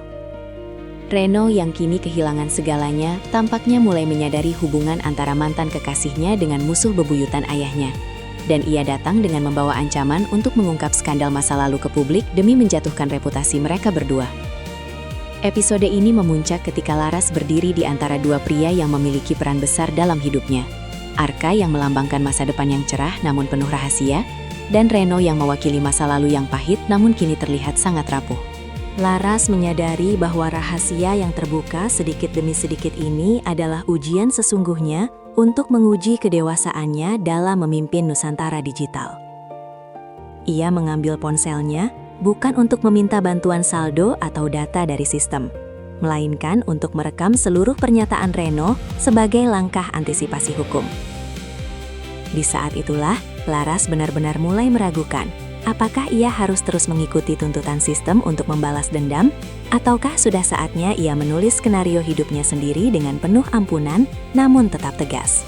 A: Reno yang kini kehilangan segalanya tampaknya mulai menyadari hubungan antara mantan kekasihnya dengan musuh bebuyutan ayahnya. Dan ia datang dengan membawa ancaman untuk mengungkap skandal masa lalu ke publik demi menjatuhkan reputasi mereka berdua. Episode ini memuncak ketika Laras berdiri di antara dua pria yang memiliki peran besar dalam hidupnya. Arka yang melambangkan masa depan yang cerah namun penuh rahasia, dan Reno yang mewakili masa lalu yang pahit namun kini terlihat sangat rapuh. Laras menyadari bahwa rahasia yang terbuka sedikit demi sedikit ini adalah ujian sesungguhnya untuk menguji kedewasaannya dalam memimpin Nusantara Digital. Ia mengambil ponselnya bukan untuk meminta bantuan saldo atau data dari sistem, melainkan untuk merekam seluruh pernyataan Reno sebagai langkah antisipasi hukum. Di saat itulah, Laras benar-benar mulai meragukan, apakah ia harus terus mengikuti tuntutan sistem untuk membalas dendam, ataukah sudah saatnya ia menulis skenario hidupnya sendiri dengan penuh ampunan, namun tetap tegas.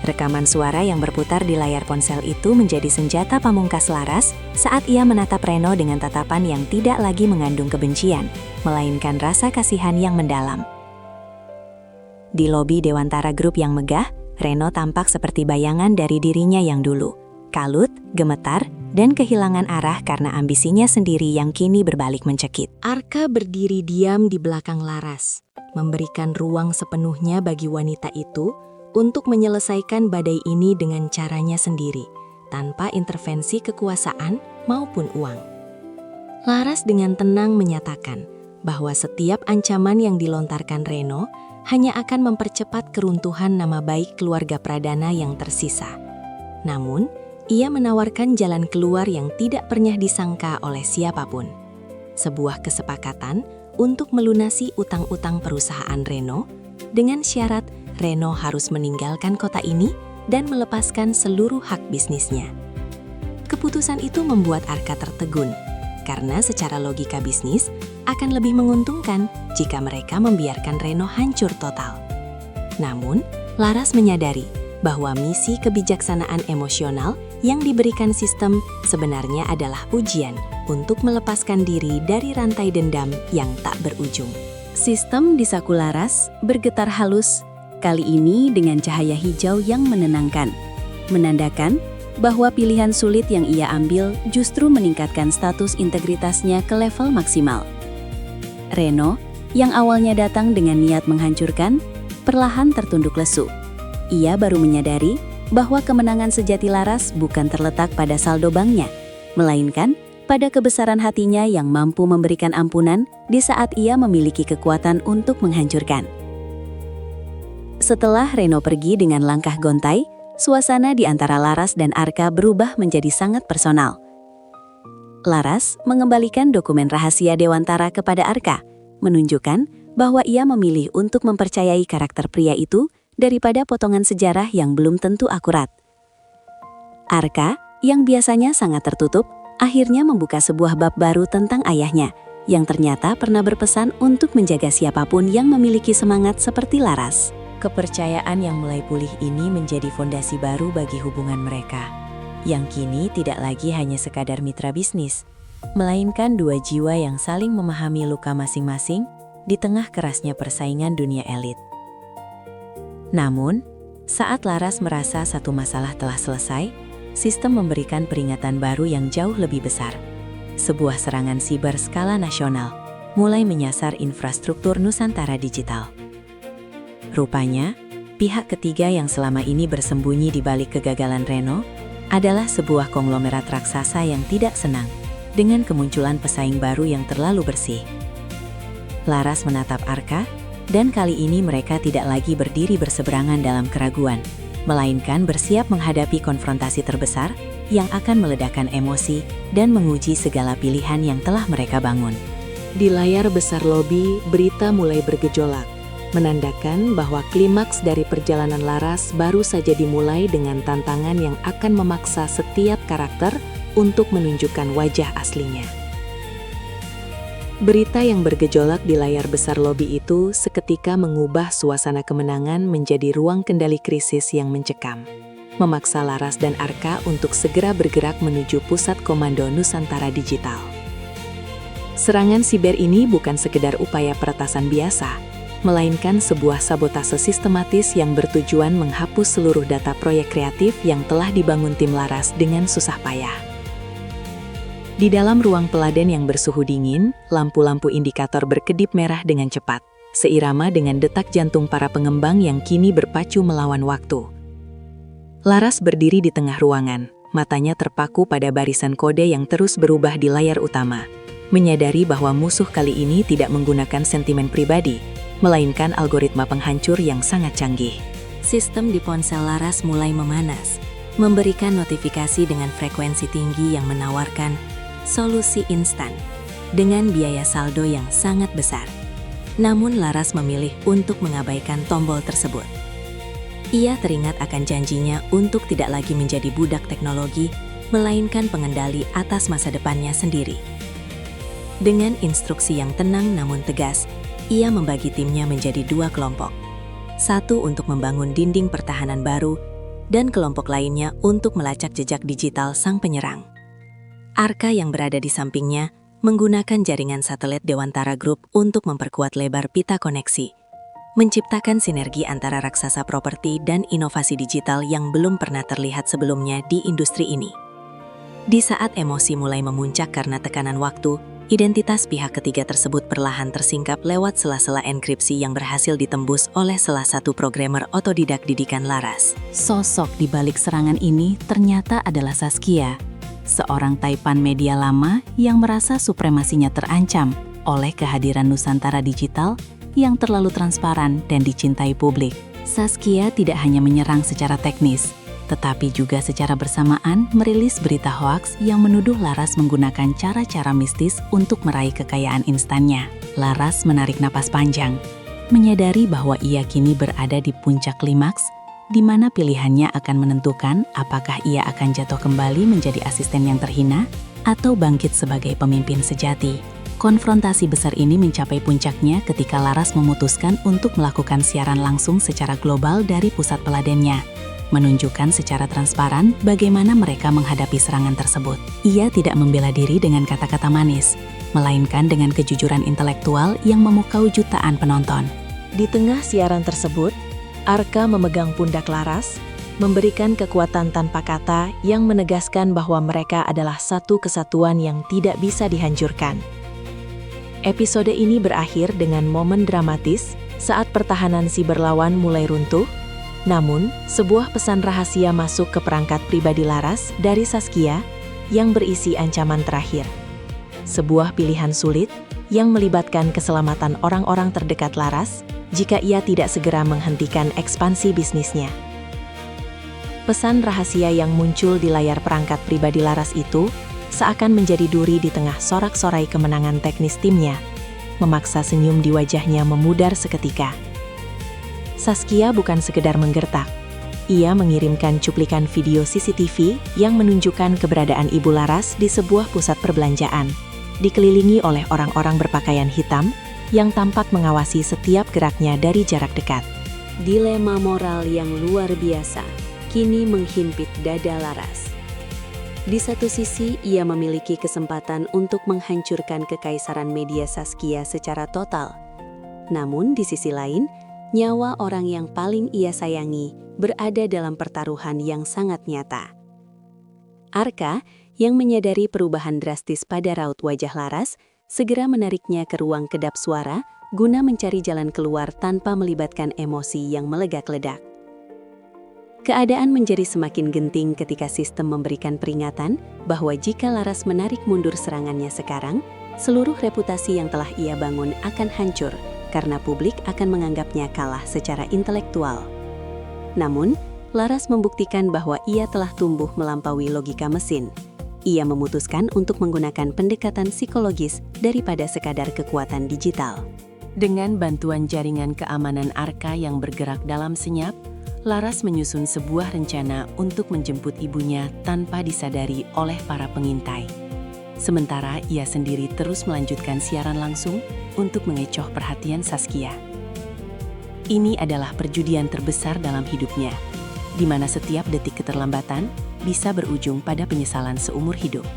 A: Rekaman suara yang berputar di layar ponsel itu menjadi senjata pamungkas Laras saat ia menatap Reno dengan tatapan yang tidak lagi mengandung kebencian, melainkan rasa kasihan yang mendalam. Di lobi Dewantara Group yang megah, Reno tampak seperti bayangan dari dirinya yang dulu. Kalut, gemetar, dan kehilangan arah karena ambisinya sendiri yang kini berbalik mencekik. Arka berdiri diam di belakang Laras, memberikan ruang sepenuhnya bagi wanita itu untuk menyelesaikan badai ini dengan caranya sendiri, tanpa intervensi kekuasaan maupun uang. Laras dengan tenang menyatakan bahwa setiap ancaman yang dilontarkan Reno hanya akan mempercepat keruntuhan nama baik keluarga Pradana yang tersisa. Namun, ia menawarkan jalan keluar yang tidak pernah disangka oleh siapapun. Sebuah kesepakatan untuk melunasi utang-utang perusahaan Reno, dengan syarat Reno harus meninggalkan kota ini dan melepaskan seluruh hak bisnisnya. Keputusan itu membuat Arka tertegun, karena secara logika bisnis akan lebih menguntungkan jika mereka membiarkan Reno hancur total. Namun, Laras menyadari bahwa misi kebijaksanaan emosional yang diberikan sistem sebenarnya adalah ujian untuk melepaskan diri dari rantai dendam yang tak berujung. Sistem di saku Laras bergetar halus, kali ini dengan cahaya hijau yang menenangkan, menandakan bahwa pilihan sulit yang ia ambil justru meningkatkan status integritasnya ke level maksimal. Reno, yang awalnya datang dengan niat menghancurkan, perlahan tertunduk lesu. Ia baru menyadari bahwa kemenangan sejati Laras bukan terletak pada saldo banknya, melainkan pada kebesaran hatinya yang mampu memberikan ampunan di saat ia memiliki kekuatan untuk menghancurkan. Setelah Reno pergi dengan langkah gontai, suasana di antara Laras dan Arka berubah menjadi sangat personal. Laras mengembalikan dokumen rahasia Dewantara kepada Arka, menunjukkan bahwa ia memilih untuk mempercayai karakter pria itu daripada potongan sejarah yang belum tentu akurat. Arka, yang biasanya sangat tertutup, akhirnya membuka sebuah bab baru tentang ayahnya, yang ternyata pernah berpesan untuk menjaga siapapun yang memiliki semangat seperti Laras. Kepercayaan yang mulai pulih ini menjadi fondasi baru bagi hubungan mereka, yang kini tidak lagi hanya sekadar mitra bisnis, melainkan dua jiwa yang saling memahami luka masing-masing di tengah kerasnya persaingan dunia elit. Namun, saat Laras merasa satu masalah telah selesai, sistem memberikan peringatan baru yang jauh lebih besar. Sebuah serangan siber skala nasional mulai menyasar infrastruktur Nusantara Digital. Rupanya, pihak ketiga yang selama ini bersembunyi di balik kegagalan Reno adalah sebuah konglomerat raksasa yang tidak senang dengan kemunculan pesaing baru yang terlalu bersih. Laras menatap Arka, dan kali ini mereka tidak lagi berdiri berseberangan dalam keraguan, melainkan bersiap menghadapi konfrontasi terbesar yang akan meledakkan emosi dan menguji segala pilihan yang telah mereka bangun. Di layar besar lobi, berita mulai bergejolak, menandakan bahwa klimaks dari perjalanan Laras baru saja dimulai dengan tantangan yang akan memaksa setiap karakter untuk menunjukkan wajah aslinya. Berita yang bergejolak di layar besar lobi itu seketika mengubah suasana kemenangan menjadi ruang kendali krisis yang mencekam, memaksa Laras dan Arka untuk segera bergerak menuju pusat komando Nusantara Digital. Serangan siber ini bukan sekedar upaya peretasan biasa, melainkan sebuah sabotase sistematis yang bertujuan menghapus seluruh data proyek kreatif yang telah dibangun tim Laras dengan susah payah. Di dalam ruang peladan yang bersuhu dingin, lampu-lampu indikator berkedip merah dengan cepat, seirama dengan detak jantung para pengembang yang kini berpacu melawan waktu. Laras berdiri di tengah ruangan, matanya terpaku pada barisan kode yang terus berubah di layar utama, menyadari bahwa musuh kali ini tidak menggunakan sentimen pribadi, melainkan algoritma penghancur yang sangat canggih. Sistem di ponsel Laras mulai memanas, memberikan notifikasi dengan frekuensi tinggi yang menawarkan solusi instan dengan biaya saldo yang sangat besar. Namun Laras memilih untuk mengabaikan tombol tersebut. Ia teringat akan janjinya untuk tidak lagi menjadi budak teknologi, melainkan pengendali atas masa depannya sendiri. Dengan instruksi yang tenang namun tegas, ia membagi timnya menjadi dua kelompok. Satu untuk membangun dinding pertahanan baru, dan kelompok lainnya untuk melacak jejak digital sang penyerang. Arka yang berada di sampingnya menggunakan jaringan satelit Dewantara Group untuk memperkuat lebar pita koneksi, menciptakan sinergi antara raksasa properti dan inovasi digital yang belum pernah terlihat sebelumnya di industri ini. Di saat emosi mulai memuncak karena tekanan waktu, identitas pihak ketiga tersebut perlahan tersingkap lewat sela-sela enkripsi yang berhasil ditembus oleh salah satu programmer otodidak didikan Laras.
B: Sosok di balik serangan ini ternyata adalah Saskia, seorang taipan media lama yang merasa supremasinya terancam oleh kehadiran Nusantara Digital yang terlalu transparan dan dicintai publik. Saskia tidak hanya menyerang secara teknis, tetapi juga secara bersamaan merilis berita hoaks yang menuduh Laras menggunakan cara-cara mistis untuk meraih kekayaan instannya. Laras menarik napas panjang, menyadari bahwa ia kini berada di puncak klimaks, di mana pilihannya akan menentukan apakah ia akan jatuh kembali menjadi asisten yang terhina atau bangkit sebagai pemimpin sejati. Konfrontasi besar ini mencapai puncaknya ketika Laras memutuskan untuk melakukan siaran langsung secara global dari pusat peladennya, menunjukkan secara transparan bagaimana mereka menghadapi serangan tersebut. Ia tidak membela diri dengan kata-kata manis, melainkan dengan kejujuran intelektual yang memukau jutaan penonton.
A: Di tengah siaran tersebut, Arka memegang pundak Laras, memberikan kekuatan tanpa kata yang menegaskan bahwa mereka adalah satu kesatuan yang tidak bisa dihancurkan. Episode ini berakhir dengan momen dramatis saat pertahanan siber lawan mulai runtuh. Namun, sebuah pesan rahasia masuk ke perangkat pribadi Laras dari Saskia yang berisi ancaman terakhir. Sebuah pilihan sulit yang melibatkan keselamatan orang-orang terdekat Laras jika ia tidak segera menghentikan ekspansi bisnisnya. Pesan rahasia yang muncul di layar perangkat pribadi Laras itu seakan menjadi duri di tengah sorak-sorai kemenangan teknis timnya, memaksa senyum di wajahnya memudar seketika. Saskia bukan sekedar menggertak. Ia mengirimkan cuplikan video CCTV yang menunjukkan keberadaan Ibu Laras di sebuah pusat perbelanjaan, dikelilingi oleh orang-orang berpakaian hitam yang tampak mengawasi setiap geraknya dari jarak dekat. Dilema moral yang luar biasa kini menghimpit dada Laras. Di satu sisi, ia memiliki kesempatan untuk menghancurkan kekaisaran media Saskia secara total. Namun, di sisi lain, nyawa orang yang paling ia sayangi berada dalam pertaruhan yang sangat nyata. Arka, yang menyadari perubahan drastis pada raut wajah Laras, segera menariknya ke ruang kedap suara guna mencari jalan keluar tanpa melibatkan emosi yang melegak-ledak. Keadaan menjadi semakin genting ketika sistem memberikan peringatan bahwa jika Laras menarik mundur serangannya sekarang, seluruh reputasi yang telah ia bangun akan hancur karena publik akan menganggapnya kalah secara intelektual. Namun, Laras membuktikan bahwa ia telah tumbuh melampaui logika mesin. Ia memutuskan untuk menggunakan pendekatan psikologis daripada sekadar kekuatan digital. Dengan bantuan jaringan keamanan Arka yang bergerak dalam senyap, Laras menyusun sebuah rencana untuk menjemput ibunya tanpa disadari oleh para pengintai. Sementara ia sendiri terus melanjutkan siaran langsung untuk mengecoh perhatian Saskia. Ini adalah perjudian terbesar dalam hidupnya, di mana setiap detik keterlambatan bisa berujung pada penyesalan seumur hidup.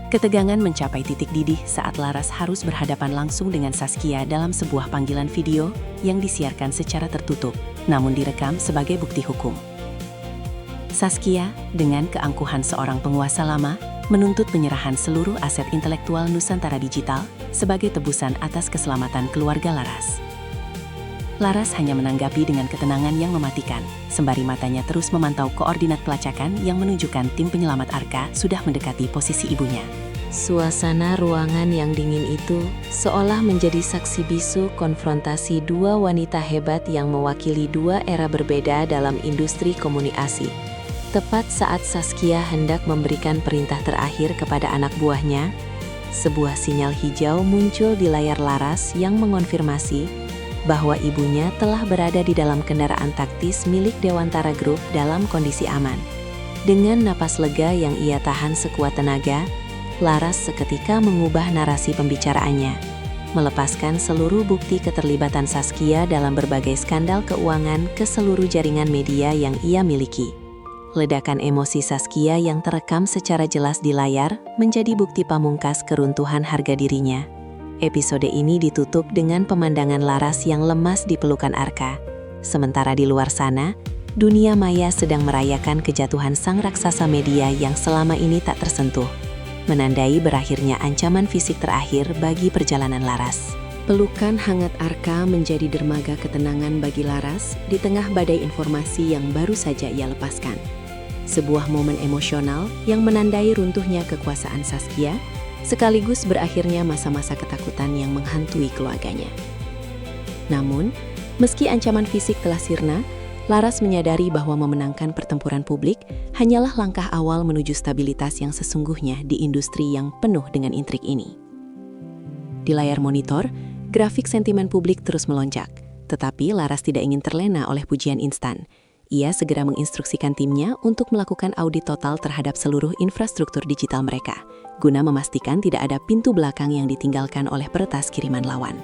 A: Ketegangan mencapai titik didih saat Laras harus berhadapan langsung dengan Saskia dalam sebuah panggilan video yang disiarkan secara tertutup, namun direkam sebagai bukti hukum. Saskia, dengan keangkuhan seorang penguasa lama, menuntut penyerahan seluruh aset intelektual Nusantara Digital sebagai tebusan atas keselamatan keluarga Laras. Laras hanya menanggapi dengan ketenangan yang mematikan, sembari matanya terus memantau koordinat pelacakan yang menunjukkan tim penyelamat Arka sudah mendekati posisi ibunya. Suasana ruangan yang dingin itu seolah menjadi saksi bisu konfrontasi dua wanita hebat yang mewakili dua era berbeda dalam industri komunikasi. Tepat saat Saskia hendak memberikan perintah terakhir kepada anak buahnya, sebuah sinyal hijau muncul di layar Laras yang mengonfirmasi bahwa ibunya telah berada di dalam kendaraan taktis milik Dewantara Group dalam kondisi aman. Dengan napas lega yang ia tahan sekuat tenaga, Laras seketika mengubah narasi pembicaraannya. melepaskan seluruh bukti keterlibatan Saskia dalam berbagai skandal keuangan ke seluruh jaringan media yang ia miliki. Ledakan emosi Saskia yang terekam secara jelas di layar menjadi bukti pamungkas keruntuhan harga dirinya. Episode ini ditutup dengan pemandangan Laras yang lemas di pelukan Arka. Sementara di luar sana, dunia maya sedang merayakan kejatuhan sang raksasa media yang selama ini tak tersentuh, menandai berakhirnya ancaman fisik terakhir bagi perjalanan Laras. Pelukan hangat Arka menjadi dermaga ketenangan bagi Laras di tengah badai informasi yang baru saja ia lepaskan. Sebuah momen emosional yang menandai runtuhnya kekuasaan Saskia, sekaligus berakhirnya masa-masa ketakutan yang menghantui keluarganya. Namun, meski ancaman fisik telah sirna, Laras menyadari bahwa memenangkan pertempuran publik hanyalah langkah awal menuju stabilitas yang sesungguhnya di industri yang penuh dengan intrik ini. Di layar monitor, grafik sentimen publik terus melonjak, tetapi Laras tidak ingin terlena oleh pujian instan. Ia segera menginstruksikan timnya untuk melakukan audit total terhadap seluruh infrastruktur digital mereka, guna memastikan tidak ada pintu belakang yang ditinggalkan oleh peretas kiriman lawan.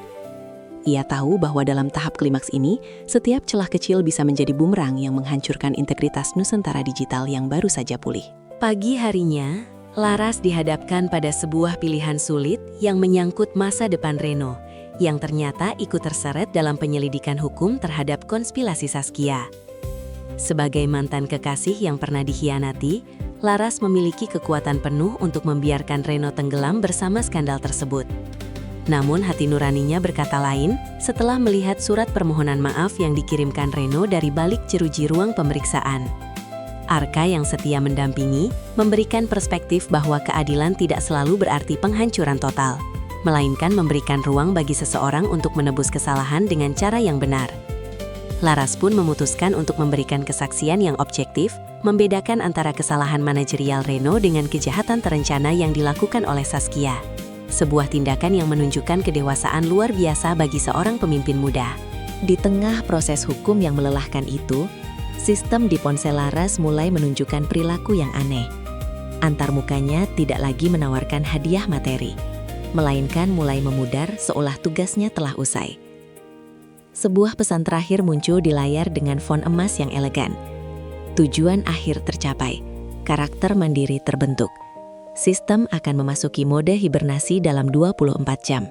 A: Ia tahu bahwa dalam tahap klimaks ini, setiap celah kecil bisa menjadi bumerang yang menghancurkan integritas Nusantara digital yang baru saja pulih. Pagi harinya, Laras dihadapkan pada sebuah pilihan sulit yang menyangkut masa depan Reno, yang ternyata ikut terseret dalam penyelidikan hukum terhadap konspirasi Saskia. Sebagai mantan kekasih yang pernah dikhianati, Laras memiliki kekuatan penuh untuk membiarkan Reno tenggelam bersama skandal tersebut. Namun hati nuraninya berkata lain setelah melihat surat permohonan maaf yang dikirimkan Reno dari balik jeruji ruang pemeriksaan. Arka yang setia mendampingi memberikan perspektif bahwa keadilan tidak selalu berarti penghancuran total, melainkan memberikan ruang bagi seseorang untuk menebus kesalahan dengan cara yang benar. Laras pun memutuskan untuk memberikan kesaksian yang objektif, membedakan antara kesalahan manajerial Reno dengan kejahatan terencana yang dilakukan oleh Saskia. Sebuah tindakan yang menunjukkan kedewasaan luar biasa bagi seorang pemimpin muda. Di tengah proses hukum yang melelahkan itu, sistem di ponsel Laras mulai menunjukkan perilaku yang aneh. Antarmukanya tidak lagi menawarkan hadiah materi, melainkan mulai memudar seolah tugasnya telah usai. Sebuah pesan terakhir muncul di layar dengan font emas yang elegan. Tujuan akhir tercapai, karakter mandiri terbentuk. Sistem akan memasuki mode hibernasi dalam 24 jam.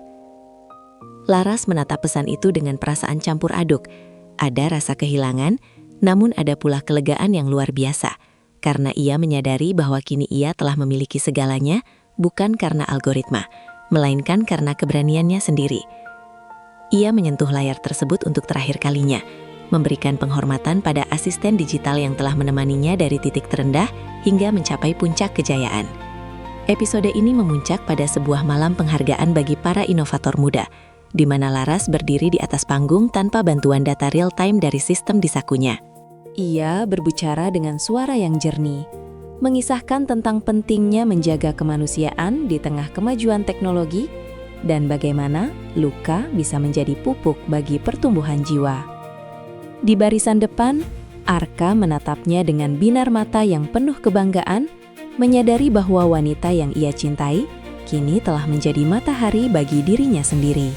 A: Laras menatap pesan itu dengan perasaan campur aduk. Ada rasa kehilangan, namun ada pula kelegaan yang luar biasa, karena ia menyadari bahwa kini ia telah memiliki segalanya, bukan karena algoritma, melainkan karena keberaniannya sendiri. Ia menyentuh layar tersebut untuk terakhir kalinya, memberikan penghormatan pada asisten digital yang telah menemaninya dari titik terendah hingga mencapai puncak kejayaan. Episode ini memuncak pada sebuah malam penghargaan bagi para inovator muda, di mana Laras berdiri di atas panggung tanpa bantuan data real-time dari sistem di sakunya. Ia berbicara dengan suara yang jernih, mengisahkan tentang pentingnya menjaga kemanusiaan di tengah kemajuan teknologi, dan bagaimana luka bisa menjadi pupuk bagi pertumbuhan jiwa. Di barisan depan, Arka menatapnya dengan binar mata yang penuh kebanggaan, menyadari bahwa wanita yang ia cintai kini telah menjadi matahari bagi dirinya sendiri.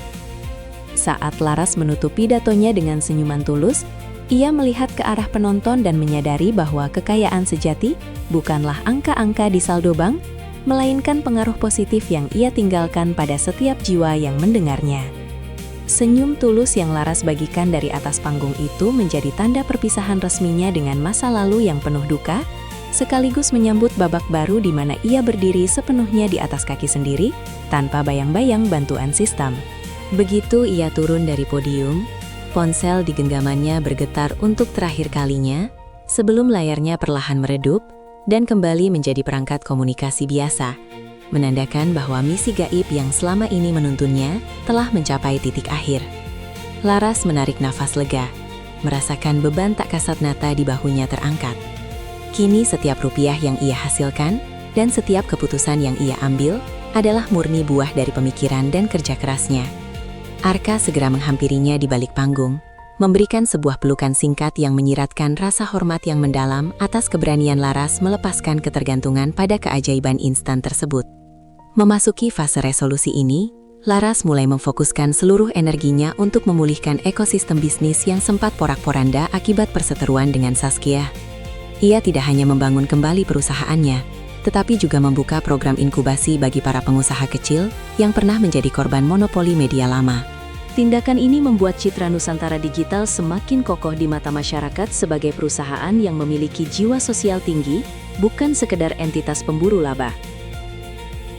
A: Saat Laras menutup pidatonya dengan senyuman tulus, ia melihat ke arah penonton dan menyadari bahwa kekayaan sejati bukanlah angka-angka di saldo bank, melainkan pengaruh positif yang ia tinggalkan pada setiap jiwa yang mendengarnya. Senyum tulus yang Laras bagikan dari atas panggung itu menjadi tanda perpisahan resminya dengan masa lalu yang penuh duka, sekaligus menyambut babak baru di mana ia berdiri sepenuhnya di atas kaki sendiri, tanpa bayang-bayang bantuan sistem. Begitu ia turun dari podium, ponsel di genggamannya bergetar untuk terakhir kalinya, sebelum layarnya perlahan meredup, dan kembali menjadi perangkat komunikasi biasa, menandakan bahwa misi gaib yang selama ini menuntunnya telah mencapai titik akhir. Laras menarik nafas lega, merasakan beban tak kasat mata di bahunya terangkat. Kini setiap rupiah yang ia hasilkan dan setiap keputusan yang ia ambil adalah murni buah dari pemikiran dan kerja kerasnya. Arka segera menghampirinya di balik panggung, memberikan sebuah pelukan singkat yang menyiratkan rasa hormat yang mendalam atas keberanian Laras melepaskan ketergantungan pada keajaiban instan tersebut. Memasuki fase resolusi ini, Laras mulai memfokuskan seluruh energinya untuk memulihkan ekosistem bisnis yang sempat porak-poranda akibat perseteruan dengan Saskia. Ia tidak hanya membangun kembali perusahaannya, tetapi juga membuka program inkubasi bagi para pengusaha kecil yang pernah menjadi korban monopoli media lama. Tindakan ini membuat citra Nusantara Digital semakin kokoh di mata masyarakat sebagai perusahaan yang memiliki jiwa sosial tinggi, bukan sekedar entitas pemburu laba.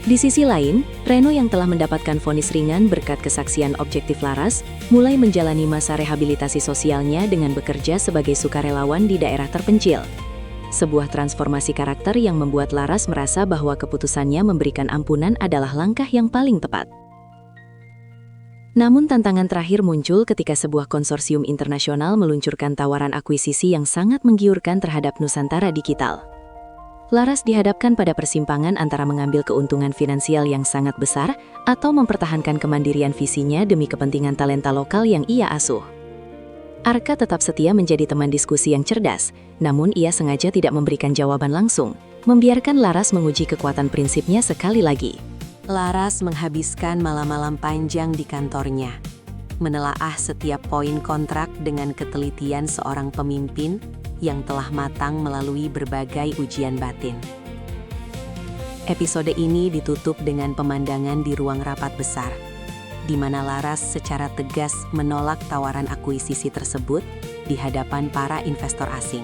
A: Di sisi lain, Reno yang telah mendapatkan vonis ringan berkat kesaksian objektif Laras, mulai menjalani masa rehabilitasi sosialnya dengan bekerja sebagai sukarelawan di daerah terpencil. Sebuah transformasi karakter yang membuat Laras merasa bahwa keputusannya memberikan ampunan adalah langkah yang paling tepat. Namun tantangan terakhir muncul ketika sebuah konsorsium internasional meluncurkan tawaran akuisisi yang sangat menggiurkan terhadap Nusantara Digital. Laras dihadapkan pada persimpangan antara mengambil keuntungan finansial yang sangat besar atau mempertahankan kemandirian visinya demi kepentingan talenta lokal yang ia asuh. Arka tetap setia menjadi teman diskusi yang cerdas, namun ia sengaja tidak memberikan jawaban langsung, membiarkan Laras menguji kekuatan prinsipnya sekali lagi. Laras menghabiskan malam-malam panjang di kantornya, menelaah setiap poin kontrak dengan ketelitian seorang pemimpin yang telah matang melalui berbagai ujian batin. Episode ini ditutup dengan pemandangan di ruang rapat besar, di mana Laras secara tegas menolak tawaran akuisisi tersebut di hadapan para investor asing.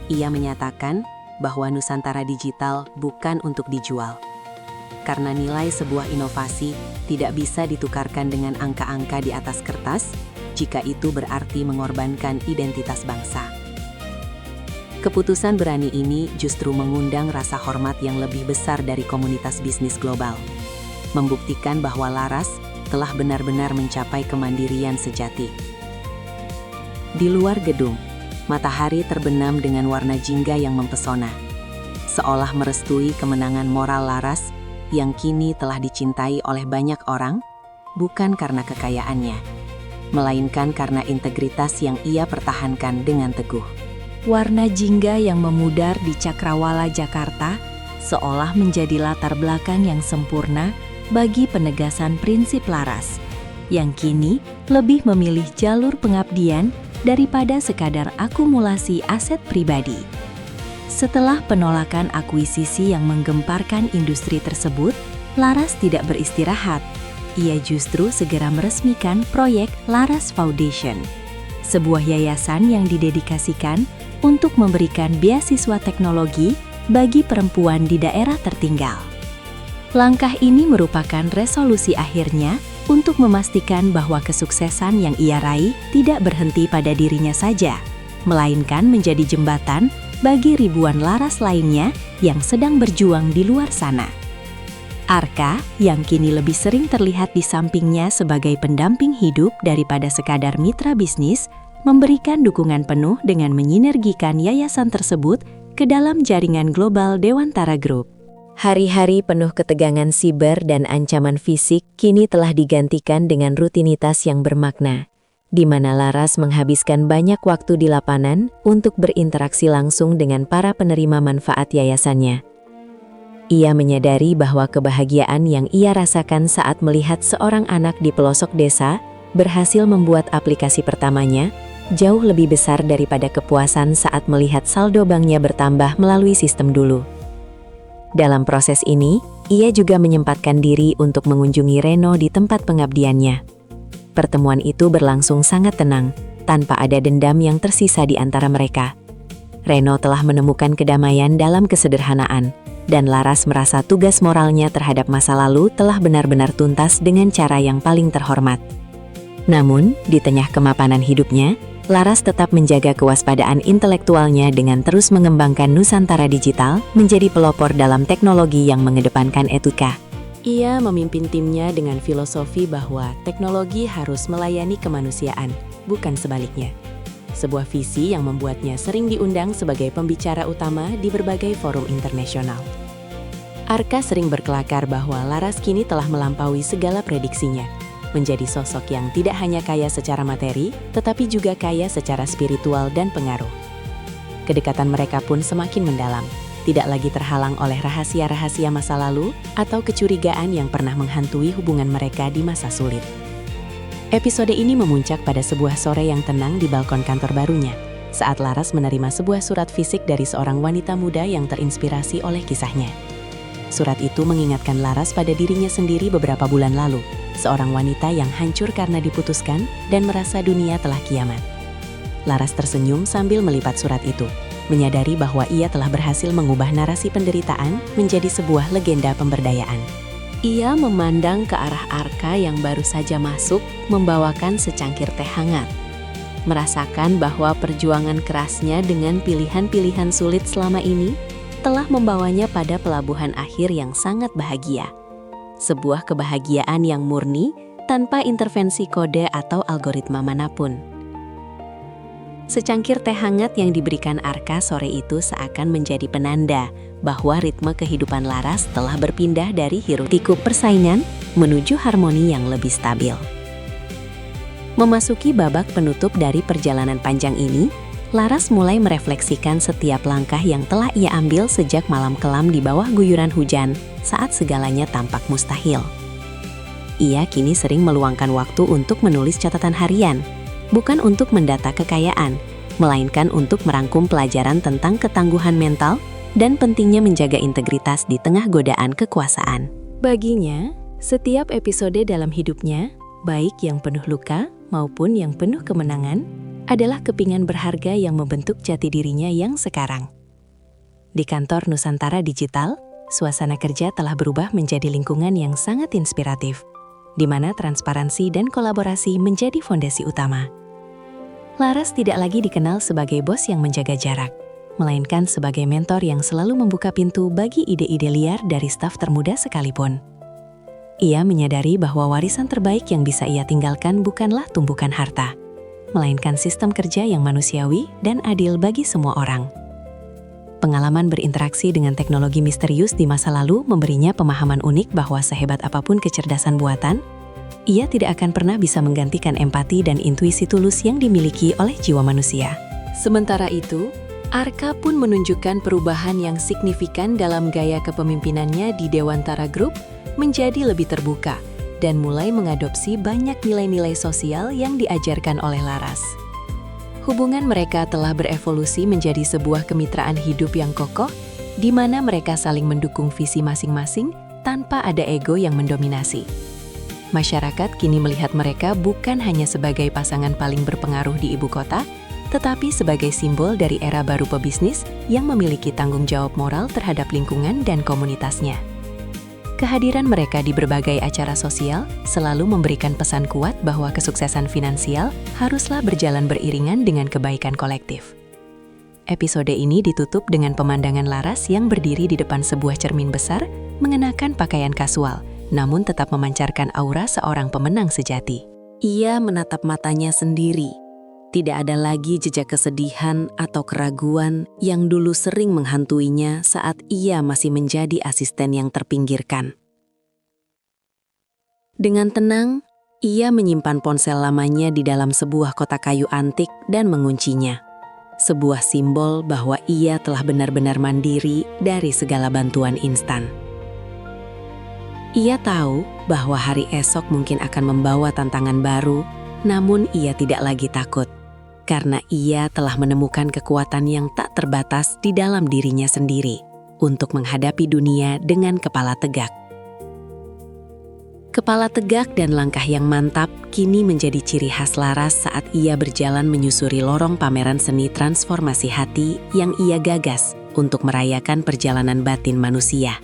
A: Ia menyatakan bahwa Nusantara Digital bukan untuk dijual, karena nilai sebuah inovasi tidak bisa ditukarkan dengan angka-angka di atas kertas, jika itu berarti mengorbankan identitas bangsa. Keputusan berani ini justru mengundang rasa hormat yang lebih besar dari komunitas bisnis global, membuktikan bahwa Laras telah benar-benar mencapai kemandirian sejati. Di luar gedung, matahari terbenam dengan warna jingga yang mempesona, seolah merestui kemenangan moral Laras yang kini telah dicintai oleh banyak orang, bukan karena kekayaannya, melainkan karena integritas yang ia pertahankan dengan teguh. Warna jingga yang memudar di Cakrawala, Jakarta, seolah menjadi latar belakang yang sempurna bagi penegasan prinsip Laras, yang kini lebih memilih jalur pengabdian daripada sekadar akumulasi aset pribadi. Setelah penolakan akuisisi yang menggemparkan industri tersebut, Laras tidak beristirahat. Ia justru segera meresmikan proyek Laras Foundation, sebuah yayasan yang didedikasikan untuk memberikan beasiswa teknologi bagi perempuan di daerah tertinggal. Langkah ini merupakan resolusi akhirnya untuk memastikan bahwa kesuksesan yang ia raih tidak berhenti pada dirinya saja, melainkan menjadi jembatan bagi ribuan Laras lainnya yang sedang berjuang di luar sana. Arka, yang kini lebih sering terlihat di sampingnya sebagai pendamping hidup daripada sekadar mitra bisnis, memberikan dukungan penuh dengan menyinergikan yayasan tersebut ke dalam jaringan global Dewantara Group. Hari-hari penuh ketegangan siber dan ancaman fisik kini telah digantikan dengan rutinitas yang bermakna, di mana Laras menghabiskan banyak waktu di lapangan untuk berinteraksi langsung dengan para penerima manfaat yayasannya. Ia menyadari bahwa kebahagiaan yang ia rasakan saat melihat seorang anak di pelosok desa berhasil membuat aplikasi pertamanya jauh lebih besar daripada kepuasan saat melihat saldo banknya bertambah melalui sistem dulu. Dalam proses ini, ia juga menyempatkan diri untuk mengunjungi Reno di tempat pengabdiannya. Pertemuan itu berlangsung sangat tenang, tanpa ada dendam yang tersisa di antara mereka. Reno telah menemukan kedamaian dalam kesederhanaan, dan Laras merasa tugas moralnya terhadap masa lalu telah benar-benar tuntas dengan cara yang paling terhormat. Namun, di tengah kemapanan hidupnya, Laras tetap menjaga kewaspadaan intelektualnya dengan terus mengembangkan Nusantara Digital menjadi pelopor dalam teknologi yang mengedepankan etika. Ia memimpin timnya dengan filosofi bahwa teknologi harus melayani kemanusiaan, bukan sebaliknya. Sebuah visi yang membuatnya sering diundang sebagai pembicara utama di berbagai forum internasional. Arka sering berkelakar bahwa Laras kini telah melampaui segala prediksinya, menjadi sosok yang tidak hanya kaya secara materi, tetapi juga kaya secara spiritual dan pengaruh. Kedekatan mereka pun semakin mendalam, tidak lagi terhalang oleh rahasia-rahasia masa lalu atau kecurigaan yang pernah menghantui hubungan mereka di masa sulit. Episode ini memuncak pada sebuah sore yang tenang di balkon kantor barunya, saat Laras menerima sebuah surat fisik dari seorang wanita muda yang terinspirasi oleh kisahnya. Surat itu mengingatkan Laras pada dirinya sendiri beberapa bulan lalu, seorang wanita yang hancur karena diputuskan dan merasa dunia telah kiamat. Laras tersenyum sambil melipat surat itu, menyadari bahwa ia telah berhasil mengubah narasi penderitaan menjadi sebuah legenda pemberdayaan. Ia memandang ke arah Arka yang baru saja masuk, membawakan secangkir teh hangat. Merasakan bahwa perjuangan kerasnya dengan pilihan-pilihan sulit selama ini telah membawanya pada pelabuhan akhir yang sangat bahagia. Sebuah kebahagiaan yang murni tanpa intervensi kode atau algoritma manapun. Secangkir teh hangat yang diberikan Arka sore itu seakan menjadi penanda bahwa ritme kehidupan Laras telah berpindah dari hiruk-pikuk persaingan menuju harmoni yang lebih stabil. Memasuki babak penutup dari perjalanan panjang ini, Laras mulai merefleksikan setiap langkah yang telah ia ambil sejak malam kelam di bawah guyuran hujan saat segalanya tampak mustahil. Ia kini sering meluangkan waktu untuk menulis catatan harian, bukan untuk mendata kekayaan, melainkan untuk merangkum pelajaran tentang ketangguhan mental dan pentingnya menjaga integritas di tengah godaan kekuasaan. Baginya, setiap episode dalam hidupnya, baik yang penuh luka maupun yang penuh kemenangan, adalah kepingan berharga yang membentuk jati dirinya yang sekarang. Di kantor Nusantara Digital, suasana kerja telah berubah menjadi lingkungan yang sangat inspiratif, di mana transparansi dan kolaborasi menjadi fondasi utama. Laras tidak lagi dikenal sebagai bos yang menjaga jarak, melainkan sebagai mentor yang selalu membuka pintu bagi ide-ide liar dari staf termuda sekalipun. Ia menyadari bahwa warisan terbaik yang bisa ia tinggalkan bukanlah tumpukan harta, melainkan sistem kerja yang manusiawi dan adil bagi semua orang. Pengalaman berinteraksi dengan teknologi misterius di masa lalu memberinya pemahaman unik bahwa sehebat apapun kecerdasan buatan, ia tidak akan pernah bisa menggantikan empati dan intuisi tulus yang dimiliki oleh jiwa manusia. Sementara itu, Arka pun menunjukkan perubahan yang signifikan dalam gaya kepemimpinannya di Dewantara Group menjadi lebih terbuka dan mulai mengadopsi banyak nilai-nilai sosial yang diajarkan oleh Laras. Hubungan mereka telah berevolusi menjadi sebuah kemitraan hidup yang kokoh, di mana mereka saling mendukung visi masing-masing tanpa ada ego yang mendominasi. Masyarakat kini melihat mereka bukan hanya sebagai pasangan paling berpengaruh di ibu kota, tetapi sebagai simbol dari era baru pebisnis yang memiliki tanggung jawab moral terhadap lingkungan dan komunitasnya. Kehadiran mereka di berbagai acara sosial selalu memberikan pesan kuat bahwa kesuksesan finansial haruslah berjalan beriringan dengan kebaikan kolektif. Episode ini ditutup dengan pemandangan Laras yang berdiri di depan sebuah cermin besar, mengenakan pakaian kasual, namun tetap memancarkan aura seorang pemenang sejati. Ia menatap matanya sendiri. Tidak ada lagi jejak kesedihan atau keraguan yang dulu sering menghantuinya saat ia masih menjadi asisten yang terpinggirkan. Dengan tenang, ia menyimpan ponsel lamanya di dalam sebuah kotak kayu antik dan menguncinya. Sebuah simbol bahwa ia telah benar-benar mandiri dari segala bantuan instan. Ia tahu bahwa hari esok mungkin akan membawa tantangan baru, namun ia tidak lagi takut. Karena ia telah menemukan kekuatan yang tak terbatas di dalam dirinya sendiri untuk menghadapi dunia dengan kepala tegak. Kepala tegak dan langkah yang mantap kini menjadi ciri khas Laras saat ia berjalan menyusuri lorong pameran seni transformasi hati yang ia gagas untuk merayakan perjalanan batin manusia.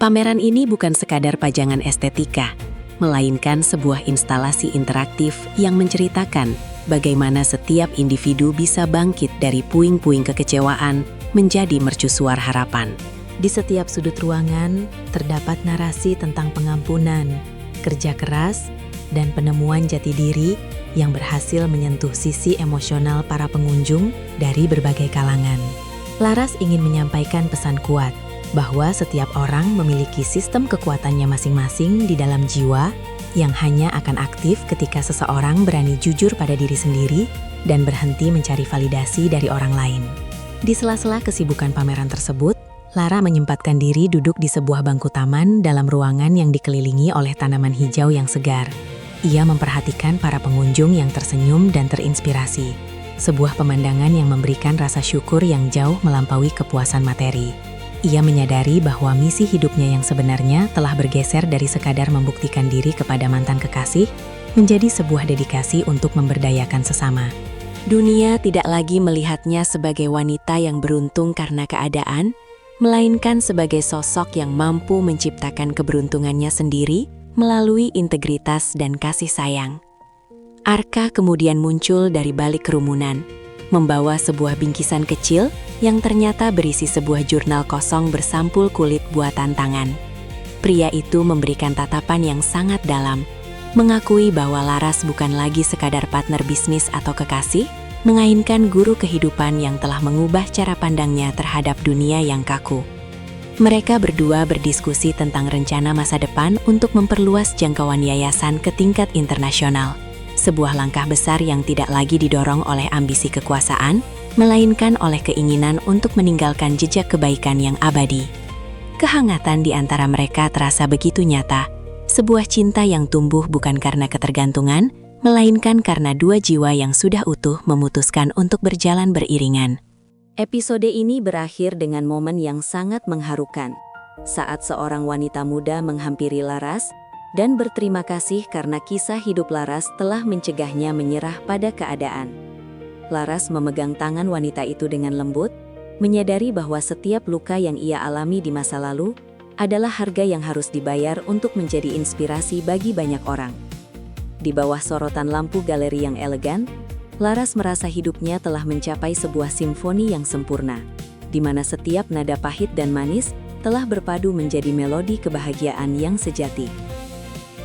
A: Pameran ini bukan sekadar pajangan estetika, melainkan sebuah instalasi interaktif yang menceritakan bagaimana setiap individu bisa bangkit dari puing-puing kekecewaan menjadi mercusuar harapan. Di setiap sudut ruangan terdapat narasi tentang pengampunan, kerja keras, dan penemuan jati diri yang berhasil menyentuh sisi emosional para pengunjung dari berbagai kalangan. Laras ingin menyampaikan pesan kuat bahwa setiap orang memiliki sistem kekuatannya masing-masing di dalam jiwa yang hanya akan aktif ketika seseorang berani jujur pada diri sendiri dan berhenti mencari validasi dari orang lain. Di sela-sela kesibukan pameran tersebut, Lara menyempatkan diri duduk di sebuah bangku taman dalam ruangan yang dikelilingi oleh tanaman hijau yang segar. Ia memperhatikan para pengunjung yang tersenyum dan terinspirasi. Sebuah pemandangan yang memberikan rasa syukur yang jauh melampaui kepuasan materi. Ia menyadari bahwa misi hidupnya yang sebenarnya telah bergeser dari sekadar membuktikan diri kepada mantan kekasih, menjadi sebuah dedikasi untuk memberdayakan sesama. Dunia tidak lagi melihatnya sebagai wanita yang beruntung karena keadaan, melainkan sebagai sosok yang mampu menciptakan keberuntungannya sendiri melalui integritas dan kasih sayang. Arka kemudian muncul dari balik kerumunan, membawa sebuah bingkisan kecil yang ternyata berisi sebuah jurnal kosong bersampul kulit buatan tangan. Pria itu memberikan tatapan yang sangat dalam, mengakui bahwa Laras bukan lagi sekadar partner bisnis atau kekasih, melainkan guru kehidupan yang telah mengubah cara pandangnya terhadap dunia yang kaku. Mereka berdua berdiskusi tentang rencana masa depan untuk memperluas jangkauan yayasan ke tingkat internasional. Sebuah langkah besar yang tidak lagi didorong oleh ambisi kekuasaan, melainkan oleh keinginan untuk meninggalkan jejak kebaikan yang abadi. Kehangatan di antara mereka terasa begitu nyata, sebuah cinta yang tumbuh bukan karena ketergantungan, melainkan karena dua jiwa yang sudah utuh memutuskan untuk berjalan beriringan. Episode ini berakhir dengan momen yang sangat mengharukan, saat seorang wanita muda menghampiri Laras, dan berterima kasih karena kisah hidup Laras telah mencegahnya menyerah pada keadaan. Laras memegang tangan wanita itu dengan lembut, menyadari bahwa setiap luka yang ia alami di masa lalu adalah harga yang harus dibayar untuk menjadi inspirasi bagi banyak orang. Di bawah sorotan lampu galeri yang elegan, Laras merasa hidupnya telah mencapai sebuah simfoni yang sempurna, di mana setiap nada pahit dan manis telah berpadu menjadi melodi kebahagiaan yang sejati.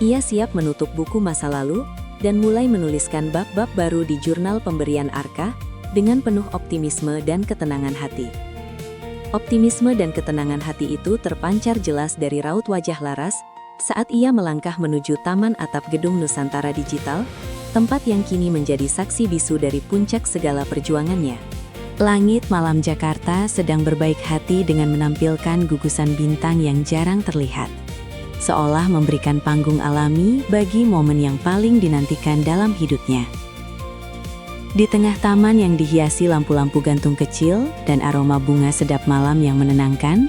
A: Ia siap menutup buku masa lalu dan mulai menuliskan bab-bab baru di jurnal pemberian Arka dengan penuh optimisme dan ketenangan hati. Optimisme dan ketenangan hati itu terpancar jelas dari raut wajah Laras saat ia melangkah menuju taman atap gedung Nusantara Digital, tempat yang kini menjadi saksi bisu dari puncak segala perjuangannya. Langit malam Jakarta sedang berbaik hati dengan menampilkan gugusan bintang yang jarang terlihat, seolah memberikan panggung alami bagi momen yang paling dinantikan dalam hidupnya. Di tengah taman yang dihiasi lampu-lampu gantung kecil dan aroma bunga sedap malam yang menenangkan,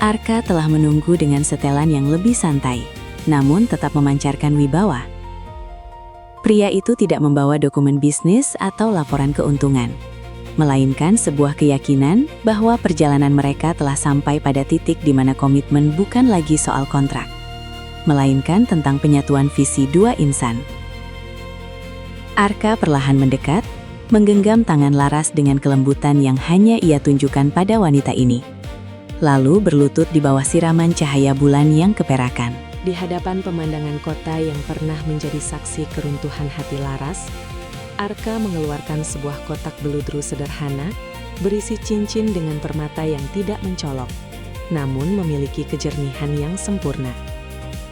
A: Arka telah menunggu dengan setelan yang lebih santai, namun tetap memancarkan wibawa. Pria itu tidak membawa dokumen bisnis atau laporan keuntungan, melainkan sebuah keyakinan bahwa perjalanan mereka telah sampai pada titik di mana komitmen bukan lagi soal kontrak, melainkan tentang penyatuan visi dua insan. Arka perlahan mendekat, menggenggam tangan Laras dengan kelembutan yang hanya ia tunjukkan pada wanita ini, lalu berlutut di bawah siraman cahaya bulan yang keperakan. Di hadapan pemandangan kota yang pernah menjadi saksi keruntuhan hati Laras, Arka mengeluarkan sebuah kotak beludru sederhana, berisi cincin dengan permata yang tidak mencolok, namun memiliki kejernihan yang sempurna.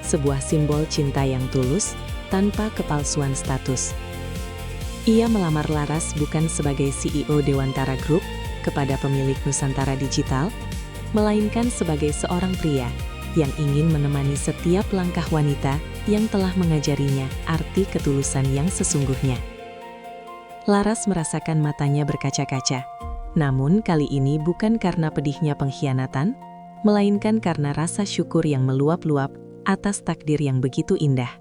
A: Sebuah simbol cinta yang tulus, tanpa kepalsuan status. Ia melamar Laras bukan sebagai CEO Dewantara Group kepada pemilik Nusantara Digital, melainkan sebagai seorang pria yang ingin menemani setiap langkah wanita yang telah mengajarinya arti ketulusan yang sesungguhnya. Laras merasakan matanya berkaca-kaca, namun kali ini bukan karena pedihnya pengkhianatan, melainkan karena rasa syukur yang meluap-luap atas takdir yang begitu indah.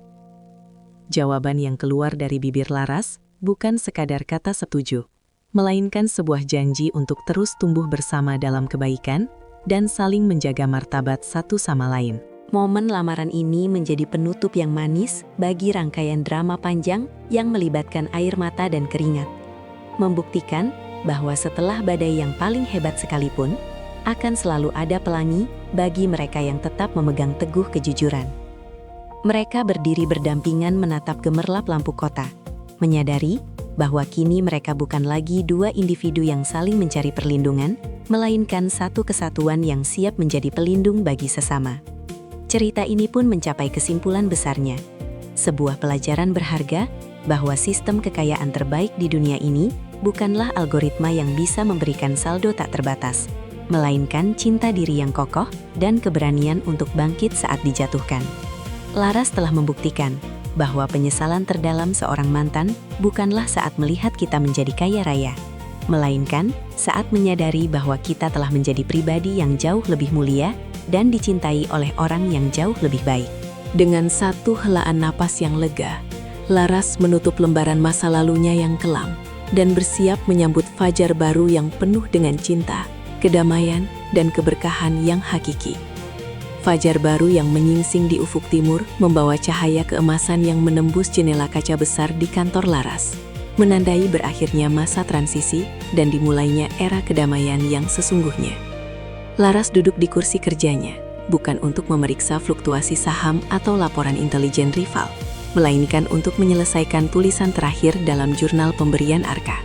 A: Jawaban yang keluar dari bibir Laras bukan sekadar kata setuju, melainkan sebuah janji untuk terus tumbuh bersama dalam kebaikan dan saling menjaga martabat satu sama lain. Momen lamaran ini menjadi penutup yang manis bagi rangkaian drama panjang yang melibatkan air mata dan keringat. Membuktikan bahwa setelah badai yang paling hebat sekalipun, akan selalu ada pelangi bagi mereka yang tetap memegang teguh kejujuran. Mereka berdiri berdampingan menatap gemerlap lampu kota, menyadari bahwa kini mereka bukan lagi dua individu yang saling mencari perlindungan, melainkan satu kesatuan yang siap menjadi pelindung bagi sesama. Cerita ini pun mencapai kesimpulan besarnya, sebuah pelajaran berharga bahwa sistem kekayaan terbaik di dunia ini bukanlah algoritma yang bisa memberikan saldo tak terbatas, melainkan cinta diri yang kokoh dan keberanian untuk bangkit saat dijatuhkan. Laras telah membuktikan bahwa penyesalan terdalam seorang mantan bukanlah saat melihat kita menjadi kaya raya, melainkan saat menyadari bahwa kita telah menjadi pribadi yang jauh lebih mulia dan dicintai oleh orang yang jauh lebih baik.
B: Dengan satu helaan napas yang lega, Laras menutup lembaran masa lalunya yang kelam dan bersiap menyambut fajar baru yang penuh dengan cinta, kedamaian, dan keberkahan yang hakiki. Fajar baru yang menyingsing di ufuk timur membawa cahaya keemasan yang menembus jendela kaca besar di kantor Laras, menandai berakhirnya masa transisi dan dimulainya era kedamaian yang sesungguhnya. Laras duduk di kursi kerjanya, bukan untuk memeriksa fluktuasi saham atau laporan intelijen rival, melainkan untuk menyelesaikan tulisan terakhir dalam jurnal pemberian Arka.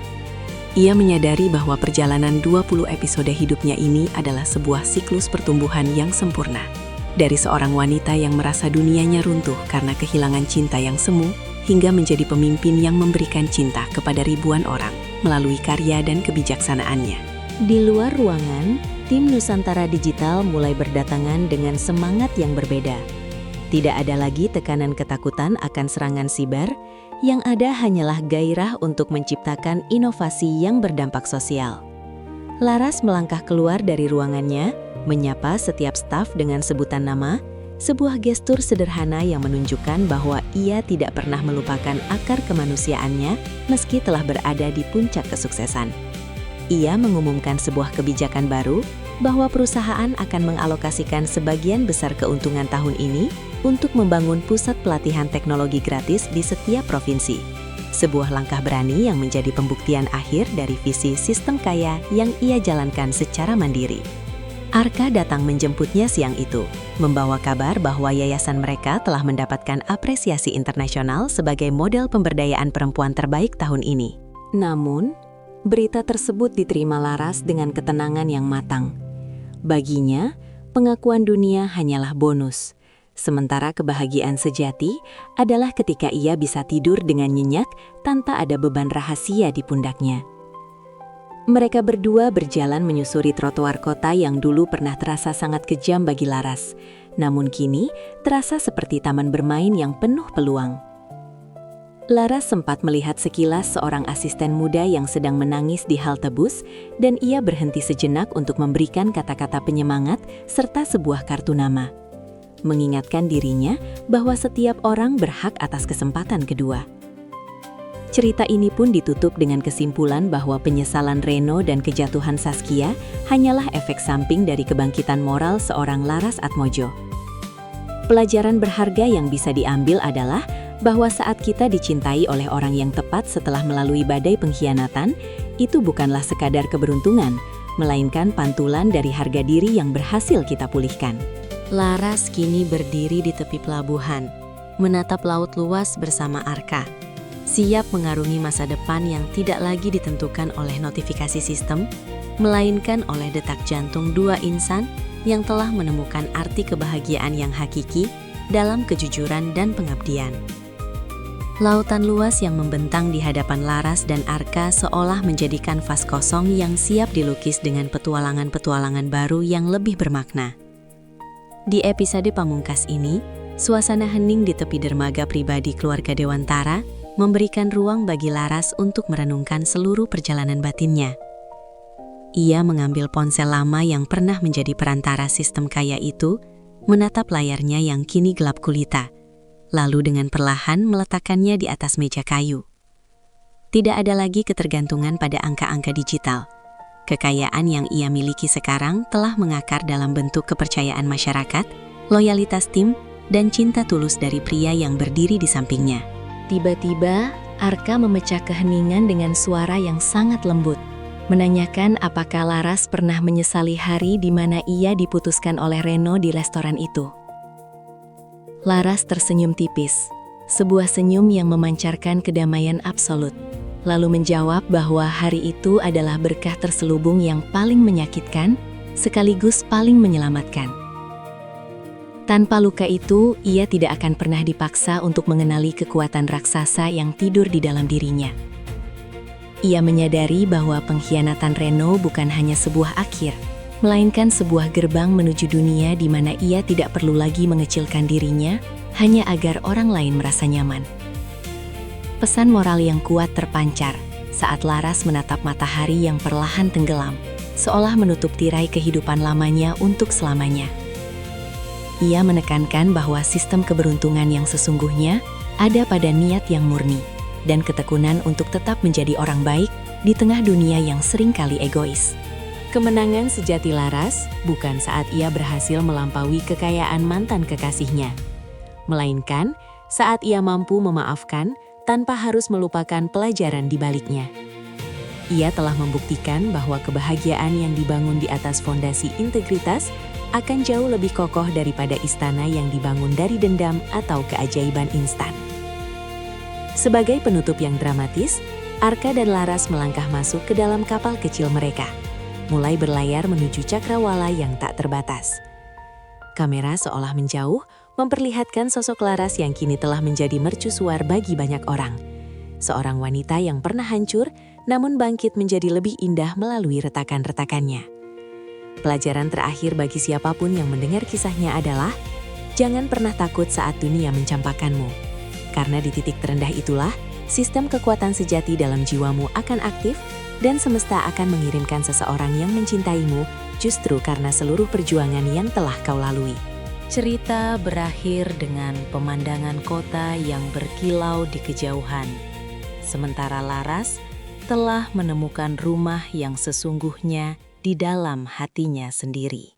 B: Ia menyadari bahwa perjalanan 20 episode hidupnya ini adalah sebuah siklus pertumbuhan yang sempurna. Dari seorang wanita yang merasa dunianya runtuh karena kehilangan cinta yang semu, hingga menjadi pemimpin yang memberikan cinta kepada ribuan orang melalui karya dan kebijaksanaannya.
A: Di luar ruangan, tim Nusantara Digital mulai berdatangan dengan semangat yang berbeda. Tidak ada lagi tekanan ketakutan akan serangan siber, yang ada hanyalah gairah untuk menciptakan inovasi yang berdampak sosial. Laras melangkah keluar dari ruangannya, menyapa setiap staf dengan sebutan nama, sebuah gestur sederhana yang menunjukkan bahwa ia tidak pernah melupakan akar kemanusiaannya meski telah berada di puncak kesuksesan. Ia mengumumkan sebuah kebijakan baru, bahwa perusahaan akan mengalokasikan sebagian besar keuntungan tahun ini untuk membangun pusat pelatihan teknologi gratis di setiap provinsi. Sebuah langkah berani yang menjadi pembuktian akhir dari visi sistem kaya yang ia jalankan secara mandiri. Arka datang menjemputnya siang itu, membawa kabar bahwa yayasan mereka telah mendapatkan apresiasi internasional sebagai model pemberdayaan perempuan terbaik tahun ini. Namun, berita tersebut diterima Laras dengan ketenangan yang matang. Baginya, pengakuan dunia hanyalah bonus, sementara kebahagiaan sejati adalah ketika ia bisa tidur dengan nyenyak tanpa ada beban rahasia di pundaknya. Mereka berdua berjalan menyusuri trotoar kota yang dulu pernah terasa sangat kejam bagi Laras, namun kini terasa seperti taman bermain yang penuh peluang. Laras sempat melihat sekilas seorang asisten muda yang sedang menangis di halte bus, dan ia berhenti sejenak untuk memberikan kata-kata penyemangat serta sebuah kartu nama, mengingatkan dirinya bahwa setiap orang berhak atas kesempatan kedua. Cerita ini pun ditutup dengan kesimpulan bahwa penyesalan Reno dan kejatuhan Saskia hanyalah efek samping dari kebangkitan moral seorang Laras Atmojo. Pelajaran berharga yang bisa diambil adalah bahwa saat kita dicintai oleh orang yang tepat setelah melalui badai pengkhianatan, itu bukanlah sekadar keberuntungan, melainkan pantulan dari harga diri yang berhasil kita pulihkan. Laras kini berdiri di tepi pelabuhan, menatap laut luas bersama Arka, siap mengarungi masa depan yang tidak lagi ditentukan oleh notifikasi sistem, melainkan oleh detak jantung dua insan yang telah menemukan arti kebahagiaan yang hakiki dalam kejujuran dan pengabdian. Lautan luas yang membentang di hadapan Laras dan Arka seolah menjadi kanvas kosong yang siap dilukis dengan petualangan-petualangan baru yang lebih bermakna. Di episode pamungkas ini, suasana hening di tepi dermaga pribadi keluarga Dewantara memberikan ruang bagi Laras untuk merenungkan seluruh perjalanan batinnya. Ia mengambil ponsel lama yang pernah menjadi perantara sistem kaya itu, menatap layarnya yang kini gelap gulita, lalu dengan perlahan meletakkannya di atas meja kayu. Tidak ada lagi ketergantungan pada angka-angka digital. Kekayaan yang ia miliki sekarang telah mengakar dalam bentuk kepercayaan masyarakat, loyalitas tim, dan cinta tulus dari pria yang berdiri di sampingnya. Tiba-tiba, Arka memecah keheningan dengan suara yang sangat lembut, menanyakan apakah Laras pernah menyesali hari di mana ia diputuskan oleh Reno di restoran itu. Laras tersenyum tipis, sebuah senyum yang memancarkan kedamaian absolut, lalu menjawab bahwa hari itu adalah berkah terselubung yang paling menyakitkan, sekaligus paling menyelamatkan. Tanpa luka itu, ia tidak akan pernah dipaksa untuk mengenali kekuatan raksasa yang tidur di dalam dirinya. Ia menyadari bahwa pengkhianatan Reno bukan hanya sebuah akhir, melainkan sebuah gerbang menuju dunia di mana ia tidak perlu lagi mengecilkan dirinya hanya agar orang lain merasa nyaman. Pesan moral yang kuat terpancar saat Laras menatap matahari yang perlahan tenggelam, seolah menutup tirai kehidupan lamanya untuk selamanya. Ia menekankan bahwa sistem keberuntungan yang sesungguhnya ada pada niat yang murni dan ketekunan untuk tetap menjadi orang baik di tengah dunia yang seringkali egois. Kemenangan sejati Laras bukan saat ia berhasil melampaui kekayaan mantan kekasihnya, melainkan saat ia mampu memaafkan tanpa harus melupakan pelajaran di baliknya. Ia telah membuktikan bahwa kebahagiaan yang dibangun di atas fondasi integritas akan jauh lebih kokoh daripada istana yang dibangun dari dendam atau keajaiban instan. Sebagai penutup yang dramatis, Arka dan Laras melangkah masuk ke dalam kapal kecil mereka, mulai berlayar menuju cakrawala yang tak terbatas. Kamera seolah menjauh, memperlihatkan sosok Laras yang kini telah menjadi mercusuar bagi banyak orang. Seorang wanita yang pernah hancur, namun bangkit menjadi lebih indah melalui retakan-retakannya. Pelajaran terakhir bagi siapapun yang mendengar kisahnya adalah, jangan pernah takut saat dunia mencampakkanmu. Karena di titik terendah itulah, sistem kekuatan sejati dalam jiwamu akan aktif dan semesta akan mengirimkan seseorang yang mencintaimu justru karena seluruh perjuangan yang telah kau lalui.
B: Cerita berakhir dengan pemandangan kota yang berkilau di kejauhan. Sementara Laras telah menemukan rumah yang sesungguhnya di dalam hatinya sendiri.